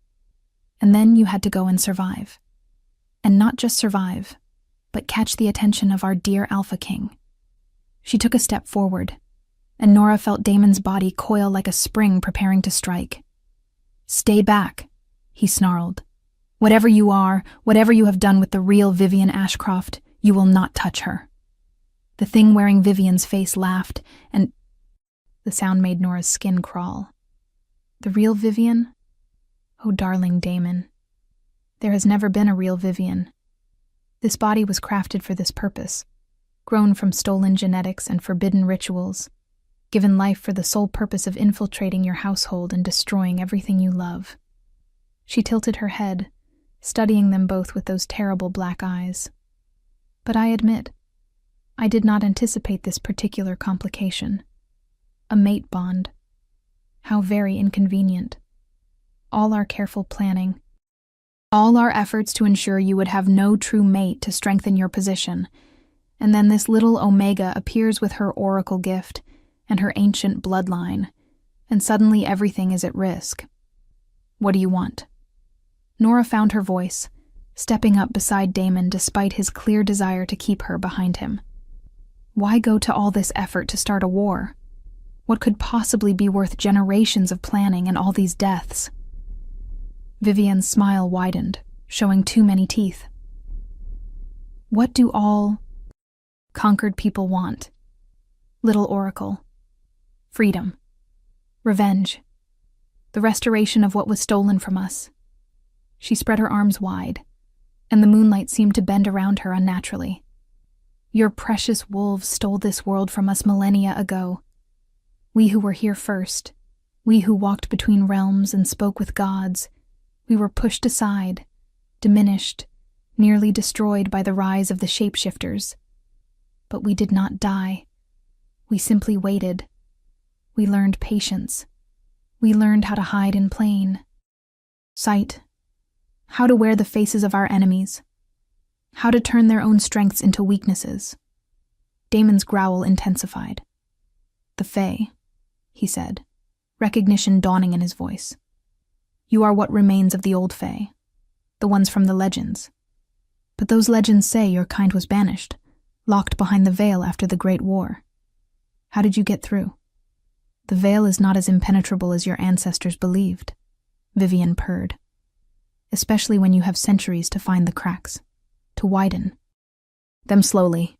And then you had to go and survive. And not just survive, but catch the attention of our dear Alpha King. She took a step forward, and Nora felt Damon's body coil like a spring preparing to strike. Stay back, he snarled. Whatever you are, whatever you have done with the real Vivian Ashcroft, you will not touch her. The thing wearing Vivian's face laughed, and the sound made Nora's skin crawl. The real Vivian? Oh, darling Damon. There has never been a real Vivian. This body was crafted for this purpose, grown from stolen genetics and forbidden rituals, given life for the sole purpose of infiltrating your household and destroying everything you love. She tilted her head, studying them both with those terrible black eyes. But I admit, I did not anticipate this particular complication. A mate bond. How very inconvenient. All our careful planning, all our efforts to ensure you would have no true mate to strengthen your position, and then this little Omega appears with her oracle gift and her ancient bloodline, and suddenly everything is at risk. What do you want? Nora found her voice, stepping up beside Damon despite his clear desire to keep her behind him. Why go to all this effort to start a war? What could possibly be worth generations of planning and all these deaths? Vivian's smile widened, showing too many teeth. What do all conquered people want? Little Oracle. Freedom. Revenge. The restoration of what was stolen from us. She spread her arms wide, and the moonlight seemed to bend around her unnaturally. Your precious wolves stole this world from us millennia ago. We who were here first, we who walked between realms and spoke with gods, we were pushed aside, diminished, nearly destroyed by the rise of the shapeshifters. But we did not die. We simply waited. We learned patience. We learned how to hide in plain sight, how to wear the faces of our enemies. how to turn their own strengths into weaknesses. Damon's growl intensified. "The Fae," he said, recognition dawning in his voice. "You are what remains of the old Fae, the ones from the legends. But those legends say your kind was banished, locked behind the veil after the Great War. How did you get through?" "The veil is not as impenetrable as your ancestors believed," Vivian purred. "Especially when you have centuries to find the cracks, to widen them slowly,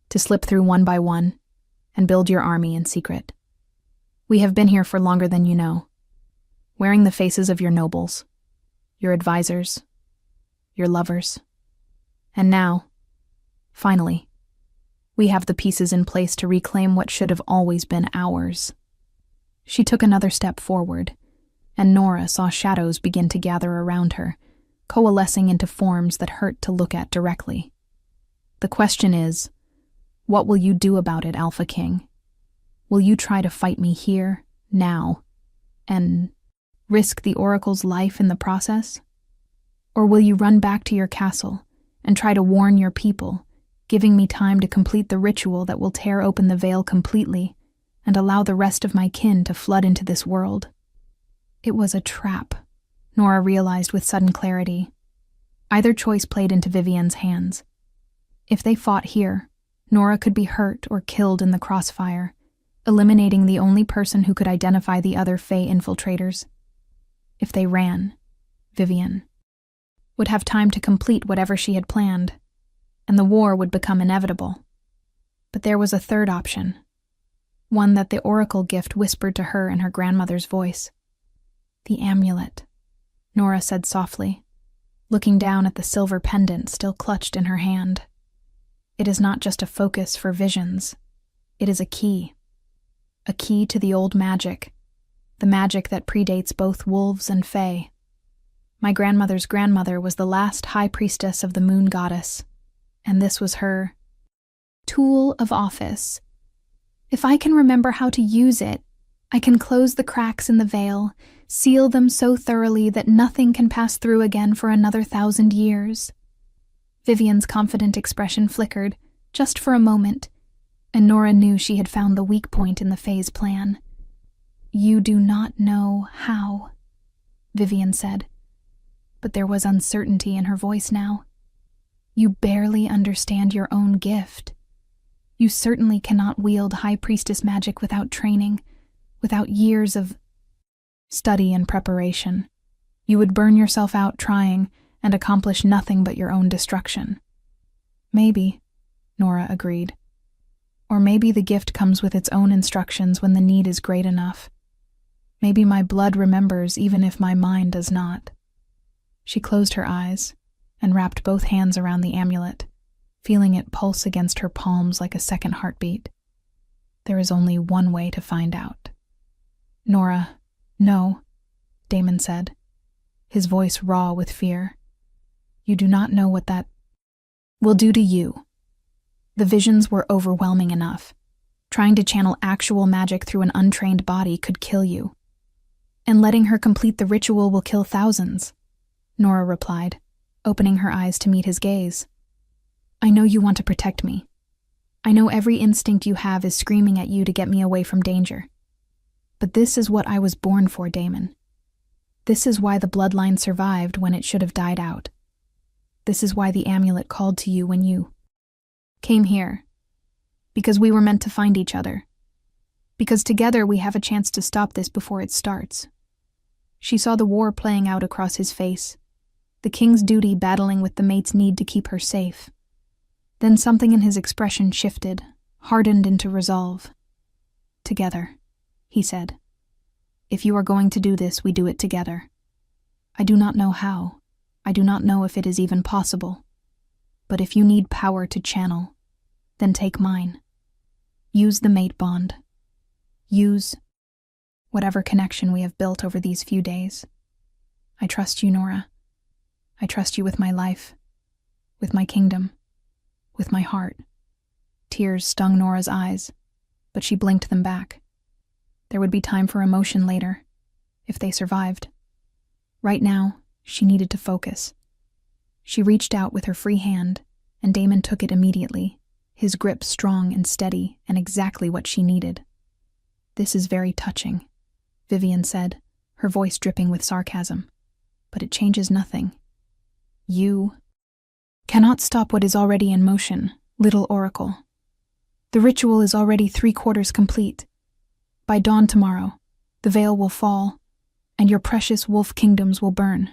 to slip through one by one, and build your army in secret. We have been here for longer than you know, wearing the faces of your nobles, your advisors, your lovers. And now, finally, we have the pieces in place to reclaim what should have always been ours." She took another step forward, and Nora saw shadows begin to gather around her, coalescing into forms that hurt to look at directly. "The question is, what will you do about it, Alpha King? Will you try to fight me here, now, and risk the Oracle's life in the process? Or will you run back to your castle and try to warn your people, giving me time to complete the ritual that will tear open the veil completely and allow the rest of my kin to flood into this world?" It was a trap, Nora realized with sudden clarity. Either choice played into Vivian's hands. If they fought here, Nora could be hurt or killed in the crossfire, eliminating the only person who could identify the other Fae infiltrators. If they ran, Vivian would have time to complete whatever she had planned, and the war would become inevitable. But there was a third option, one that the Oracle gift whispered to her in her grandmother's voice. "The amulet," Nora said softly, looking down at the silver pendant still clutched in her hand. "It is not just a focus for visions. It is a key to the old magic, the magic that predates both wolves and Fae. My grandmother's grandmother was the last high priestess of the moon goddess, and this was her tool of office. If I can remember how to use it, I can close the cracks in the veil, seal them so thoroughly that nothing can pass through again for another 1,000 years." Vivian's confident expression flickered, just for a moment, and Nora knew she had found the weak point in the Fae's plan. "You do not know how," Vivian said, but there was uncertainty in her voice now. "You barely understand your own gift. You certainly cannot wield High Priestess magic without training, without years of study and preparation. You would burn yourself out trying and accomplish nothing but your own destruction." "Maybe," Nora agreed. "Or maybe the gift comes with its own instructions when the need is great enough. Maybe my blood remembers even if my mind does not." She closed her eyes and wrapped both hands around the amulet, feeling it pulse against her palms like a second heartbeat. "There is only one way to find out." "Nora, no," Damon said, his voice raw with fear. "You do not know what that will do to you. The visions were overwhelming enough. Trying to channel actual magic through an untrained body could kill you. And letting her complete the ritual will kill thousands," Nora replied, opening her eyes to meet his gaze. "I know you want to protect me. I know every instinct you have is screaming at you to get me away from danger. But this is what I was born for, Damon. This is why the bloodline survived when it should have died out. This is why the amulet called to you when you came here. Because we were meant to find each other. Because together we have a chance to stop this before it starts." She saw the war playing out across his face, the king's duty battling with the mate's need to keep her safe. Then something in his expression shifted, hardened into resolve. "Together," he said. "If you are going to do this, we do it together. I do not know how. I do not know if it is even possible. But if you need power to channel, then take mine. Use the mate bond. Use whatever connection we have built over these few days. I trust you, Nora. I trust you with my life, with my kingdom, with my heart." Tears stung Nora's eyes, but she blinked them back. There would be time for emotion later, if they survived. Right now, she needed to focus. She reached out with her free hand, and Damon took it immediately, his grip strong and steady and exactly what she needed. "This is very touching," Vivian said, her voice dripping with sarcasm. "But it changes nothing. You cannot stop what is already in motion, little oracle. The ritual is already 3/4 complete. By dawn tomorrow, the veil will fall, and your precious wolf kingdoms will burn."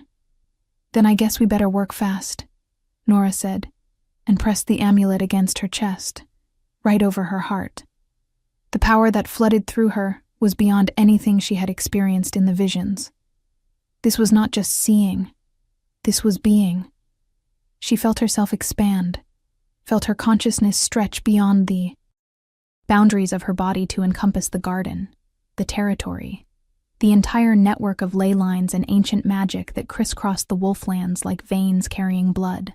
"Then I guess we better work fast," Nora said, and pressed the amulet against her chest, right over her heart. The power that flooded through her was beyond anything she had experienced in the visions. This was not just seeing, this was being. She felt herself expand, felt her consciousness stretch beyond the boundaries of her body to encompass the garden, the territory, the entire network of ley lines and ancient magic that crisscrossed the wolflands like veins carrying blood.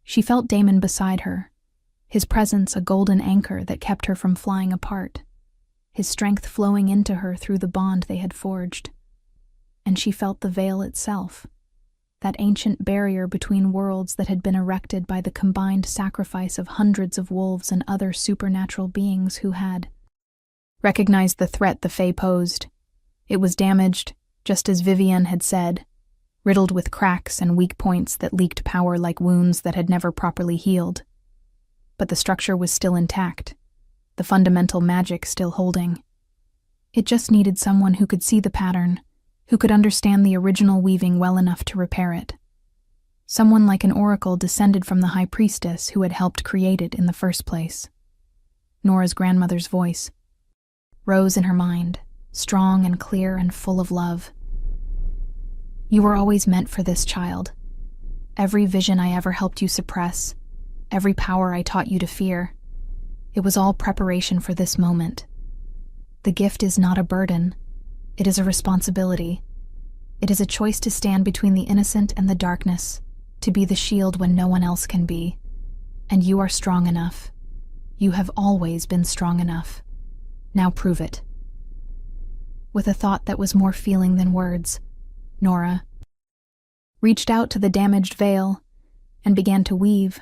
She felt Damon beside her, his presence a golden anchor that kept her from flying apart, his strength flowing into her through the bond they had forged. And she felt the veil itself, that ancient barrier between worlds that had been erected by the combined sacrifice of hundreds of wolves and other supernatural beings who had recognized the threat the Fae posed. It was damaged, just as Vivian had said, riddled with cracks and weak points that leaked power like wounds that had never properly healed. But the structure was still intact, the fundamental magic still holding. It just needed someone who could see the pattern, who could understand the original weaving well enough to repair it. Someone like an oracle descended from the high priestess who had helped create it in the first place. Nora's grandmother's voice rose in her mind, strong and clear and full of love. "You were always meant for this, child. Every vision I ever helped you suppress, every power I taught you to fear, it was all preparation for this moment. The gift is not a burden. It is a responsibility. It is a choice to stand between the innocent and the darkness, to be the shield when no one else can be. And you are strong enough. You have always been strong enough. Now prove it." With a thought that was more feeling than words, Nora reached out to the damaged veil and began to weave.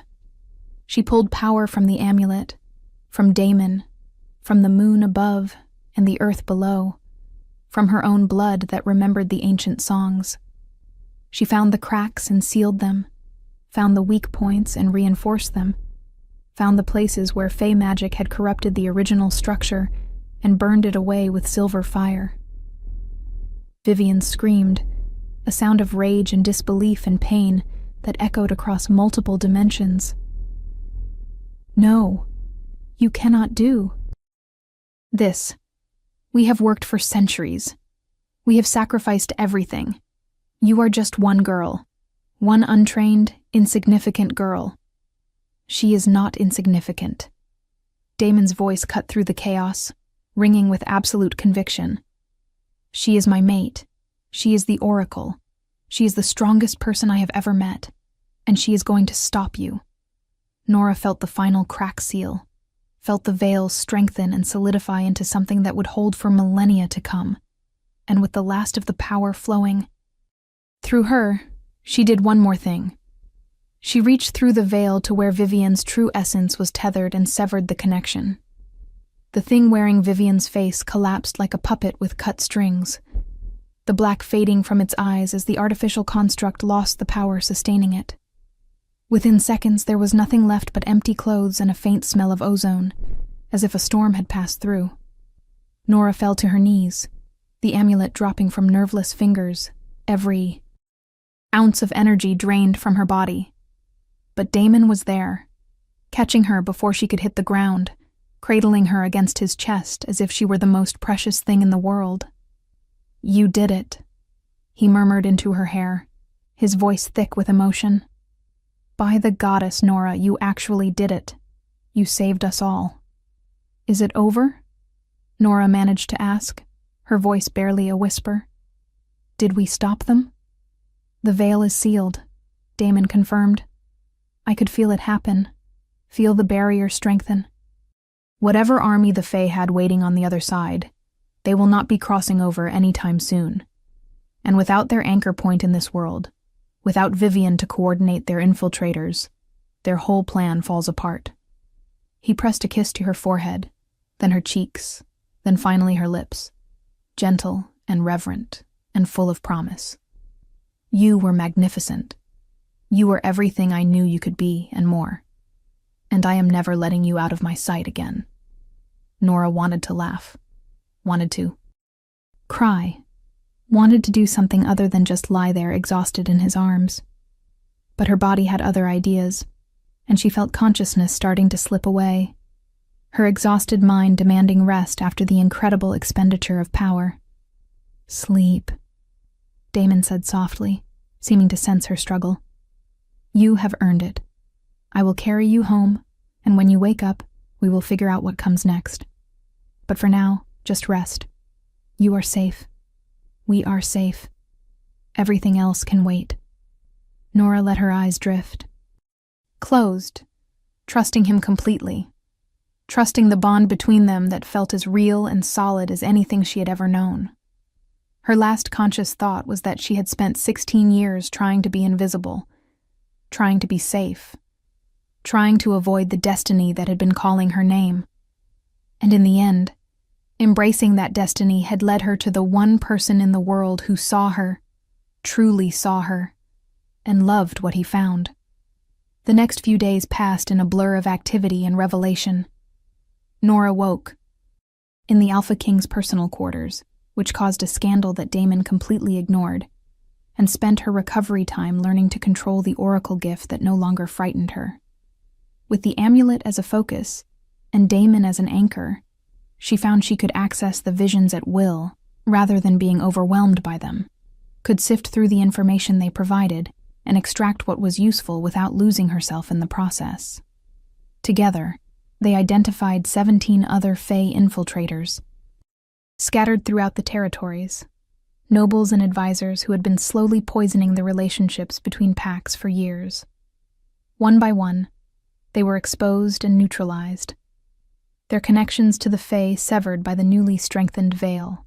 She pulled power from the amulet, from Damon, from the moon above and the earth below, from her own blood that remembered the ancient songs. She found the cracks and sealed them, found the weak points and reinforced them, found the places where Fae magic had corrupted the original structure and burned it away with silver fire. Vivian screamed, a sound of rage and disbelief and pain that echoed across multiple dimensions. "No, you cannot do this. We have worked for centuries. We have sacrificed everything. You are just one girl, one untrained, insignificant girl." "She is not insignificant." Damon's voice cut through the chaos, ringing with absolute conviction. "She is my mate. She is the oracle. She is the strongest person I have ever met, and she is going to stop you." Nora felt the final crack seal, felt the veil strengthen and solidify into something that would hold for millennia to come, and with the last of the power flowing through her, she did one more thing. She reached through the veil to where Vivian's true essence was tethered and severed the connection. The thing wearing Vivian's face collapsed like a puppet with cut strings, the black fading from its eyes as the artificial construct lost the power sustaining it. Within seconds, there was nothing left but empty clothes and a faint smell of ozone, as if a storm had passed through. Nora fell to her knees, the amulet dropping from nerveless fingers, every ounce of energy drained from her body. But Damon was there, catching her before she could hit the ground, cradling her against his chest as if she were the most precious thing in the world. "You did it," he murmured into her hair, his voice thick with emotion. "By the goddess, Nora, you actually did it. You saved us all." "Is it over?" Nora managed to ask, her voice barely a whisper. "Did we stop them?" "The veil is sealed," Damon confirmed. "I could feel it happen, feel the barrier strengthen. Whatever army the Fae had waiting on the other side, they will not be crossing over anytime soon. And without their anchor point in this world, Without Vivian to coordinate their infiltrators, their whole plan falls apart. He pressed a kiss to her forehead, then her cheeks, then finally her lips, gentle and reverent and full of promise. You were magnificent. You were everything I knew you could be and more. And I am never letting you out of my sight again. Nora wanted to laugh, wanted to cry, wanted to do something other than just lie there exhausted in his arms. But her body had other ideas, and she felt consciousness starting to slip away, her exhausted mind demanding rest after the incredible expenditure of power. Sleep, Damon said softly, seeming to sense her struggle. You have earned it. I will carry you home, and when you wake up, we will figure out what comes next. But for now, just rest. You are safe. We are safe. Everything else can wait. Nora let her eyes drift. Closed, trusting him completely. Trusting the bond between them that felt as real and solid as anything she had ever known. Her last conscious thought was that she had spent 16 years trying to be invisible, trying to be safe, trying to avoid the destiny that had been calling her name. And in the end, embracing that destiny had led her to the one person in the world who saw her, truly saw her, and loved what he found. The next few days passed in a blur of activity and revelation. Nora woke in the Alpha King's personal quarters, which caused a scandal that Damon completely ignored, and spent her recovery time learning to control the oracle gift that no longer frightened her. With the amulet as a focus, and Damon as an anchor, she found she could access the visions at will, rather than being overwhelmed by them, could sift through the information they provided, and extract what was useful without losing herself in the process. Together, they identified 17 other Fae infiltrators, scattered throughout the territories, nobles and advisors who had been slowly poisoning the relationships between packs for years. One by one, they were exposed and neutralized, their connections to the Fae severed by the newly strengthened veil.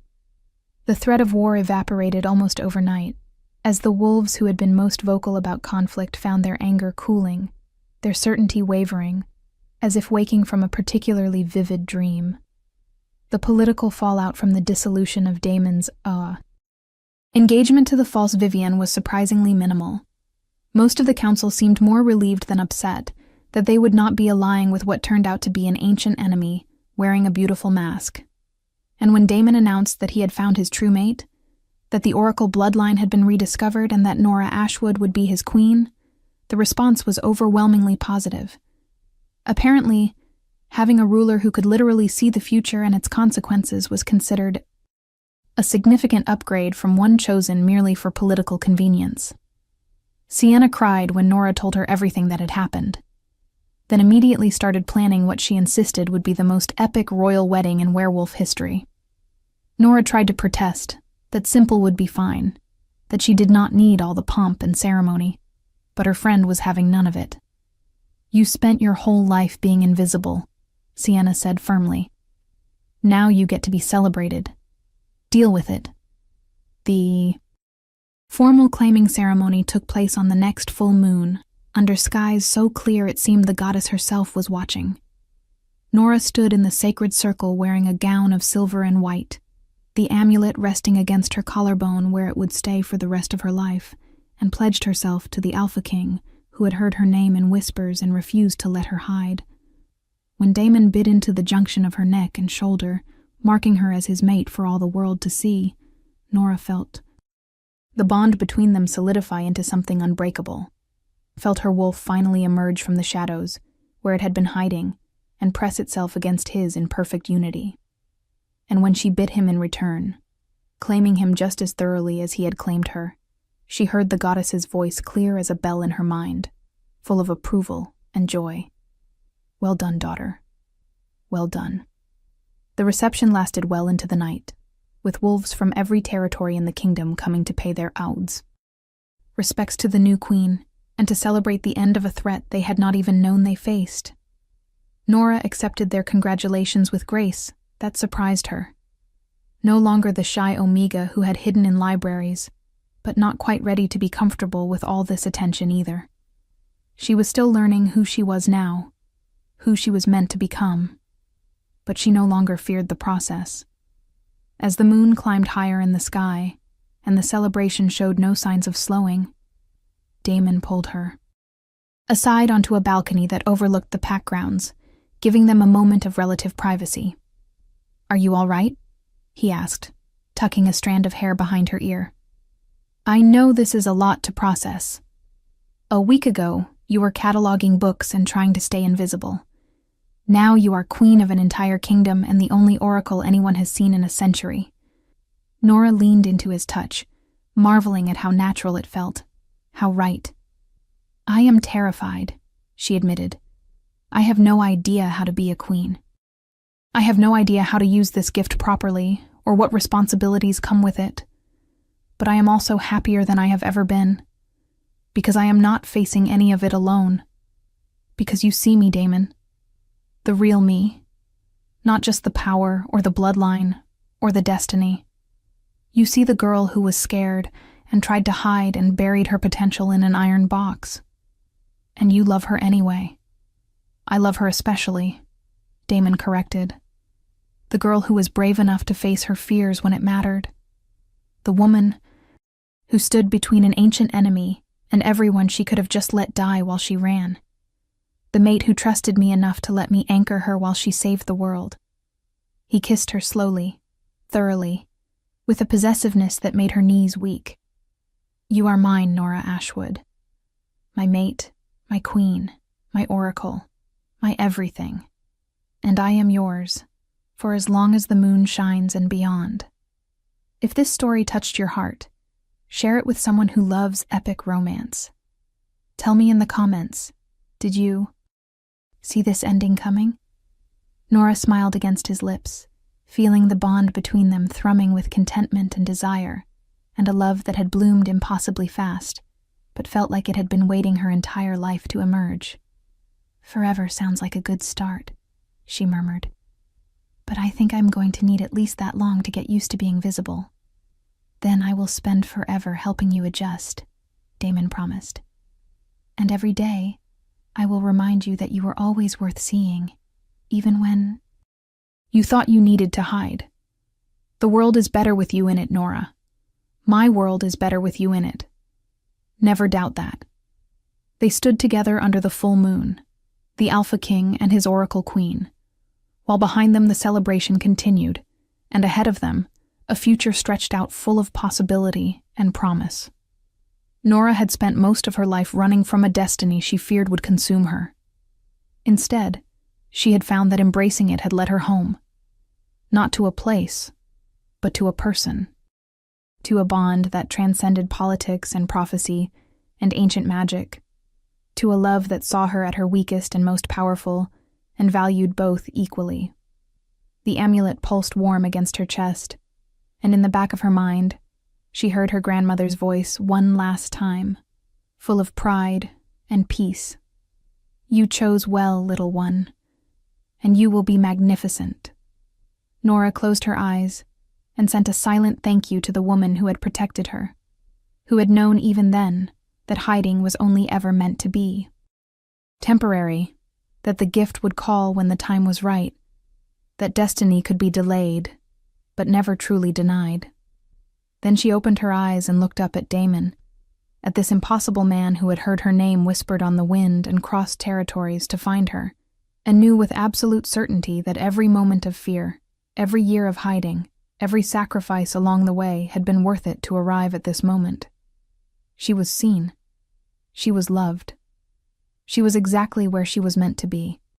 The threat of war evaporated almost overnight, as the wolves who had been most vocal about conflict found their anger cooling, their certainty wavering, as if waking from a particularly vivid dream. The political fallout from the dissolution of Damon's engagement to the false Vivian was surprisingly minimal. Most of the council seemed more relieved than upset that they would not be allying with what turned out to be an ancient enemy wearing a beautiful mask. And when Damon announced that he had found his true mate, that the Oracle bloodline had been rediscovered and that Nora Ashwood would be his queen, the response was overwhelmingly positive. Apparently, having a ruler who could literally see the future and its consequences was considered a significant upgrade from one chosen merely for political convenience. Sienna cried when Nora told her everything that had happened, then immediately started planning what she insisted would be the most epic royal wedding in werewolf history. Nora tried to protest that simple would be fine, that she did not need all the pomp and ceremony, but her friend was having none of it. You spent your whole life being invisible, Sienna said firmly. Now you get to be celebrated. Deal with it. The formal claiming ceremony took place on the next full moon, under skies so clear it seemed the goddess herself was watching. Nora stood in the sacred circle wearing a gown of silver and white, the amulet resting against her collarbone where it would stay for the rest of her life, and pledged herself to the Alpha King, who had heard her name in whispers and refused to let her hide. When Damon bit into the junction of her neck and shoulder, marking her as his mate for all the world to see, Nora felt the bond between them solidify into something unbreakable, felt her wolf finally emerge from the shadows, where it had been hiding, and press itself against his in perfect unity. And when she bit him in return, claiming him just as thoroughly as he had claimed her, she heard the goddess's voice clear as a bell in her mind, full of approval and joy. Well done, daughter. Well done. The reception lasted well into the night, with wolves from every territory in the kingdom coming to pay their ouds. Respects to the new queen, and to celebrate the end of a threat they had not even known they faced. Nora accepted their congratulations with grace that surprised her. No longer the shy Omega who had hidden in libraries, but not quite ready to be comfortable with all this attention either. She was still learning who she was now, who she was meant to become, but she no longer feared the process. As the moon climbed higher in the sky, and the celebration showed no signs of slowing, Damon pulled her aside onto a balcony that overlooked the pack grounds, giving them a moment of relative privacy. "Are you all right?" he asked, tucking a strand of hair behind her ear. "I know this is a lot to process. A week ago, you were cataloging books and trying to stay invisible. Now you are queen of an entire kingdom and the only oracle anyone has seen in a century." Nora leaned into his touch, marveling at how natural it felt, how right. "I am terrified," she admitted. "I have no idea how to be a queen. I have no idea how to use this gift properly or what responsibilities come with it. But I am also happier than I have ever been, because I am not facing any of it alone. Because you see me, Damon. The real me. Not just the power or the bloodline or the destiny. You see the girl who was scared and tried to hide and buried her potential in an iron box. And you love her anyway. I love her especially," Damon corrected. "The girl who was brave enough to face her fears when it mattered. The woman who stood between an ancient enemy and everyone she could have just let die while she ran. The mate who trusted me enough to let me anchor her while she saved the world." He kissed her slowly, thoroughly, with a possessiveness that made her knees weak. "You are mine, Nora Ashwood. My mate, my queen, my oracle, my everything. And I am yours, for as long as the moon shines and beyond." If this story touched your heart, share it with someone who loves epic romance. Tell me in the comments, did you see this ending coming? Nora smiled against his lips, feeling the bond between them thrumming with contentment and desire, and a love that had bloomed impossibly fast, but felt like it had been waiting her entire life to emerge. "Forever sounds like a good start," she murmured. "But I think I'm going to need at least that long to get used to being visible. Then I will spend forever helping you adjust," Damon promised. "And every day, I will remind you that you are always worth seeing, even when you thought you needed to hide. The world is better with you in it, Nora. My world is better with you in it. Never doubt that." They stood together under the full moon, the Alpha King and his Oracle Queen, while behind them the celebration continued, and ahead of them, a future stretched out full of possibility and promise. Nora had spent most of her life running from a destiny she feared would consume her. Instead, she had found that embracing it had led her home. Not to a place, but to a person. To a bond that transcended politics and prophecy and ancient magic. To a love that saw her at her weakest and most powerful and valued both equally. The amulet pulsed warm against her chest, and in the back of her mind, she heard her grandmother's voice one last time, full of pride and peace. "You chose well, little one, and you will be magnificent." Nora closed her eyes and sent a silent thank you to the woman who had protected her, who had known even then that hiding was only ever meant to be temporary, that the gift would call when the time was right, that destiny could be delayed, but never truly denied. Then she opened her eyes and looked up at Damon, at this impossible man who had heard her name whispered on the wind and crossed territories to find her, and knew with absolute certainty that every moment of fear, every year of hiding, every sacrifice along the way had been worth it to arrive at this moment. She was seen. She was loved. She was exactly where she was meant to be.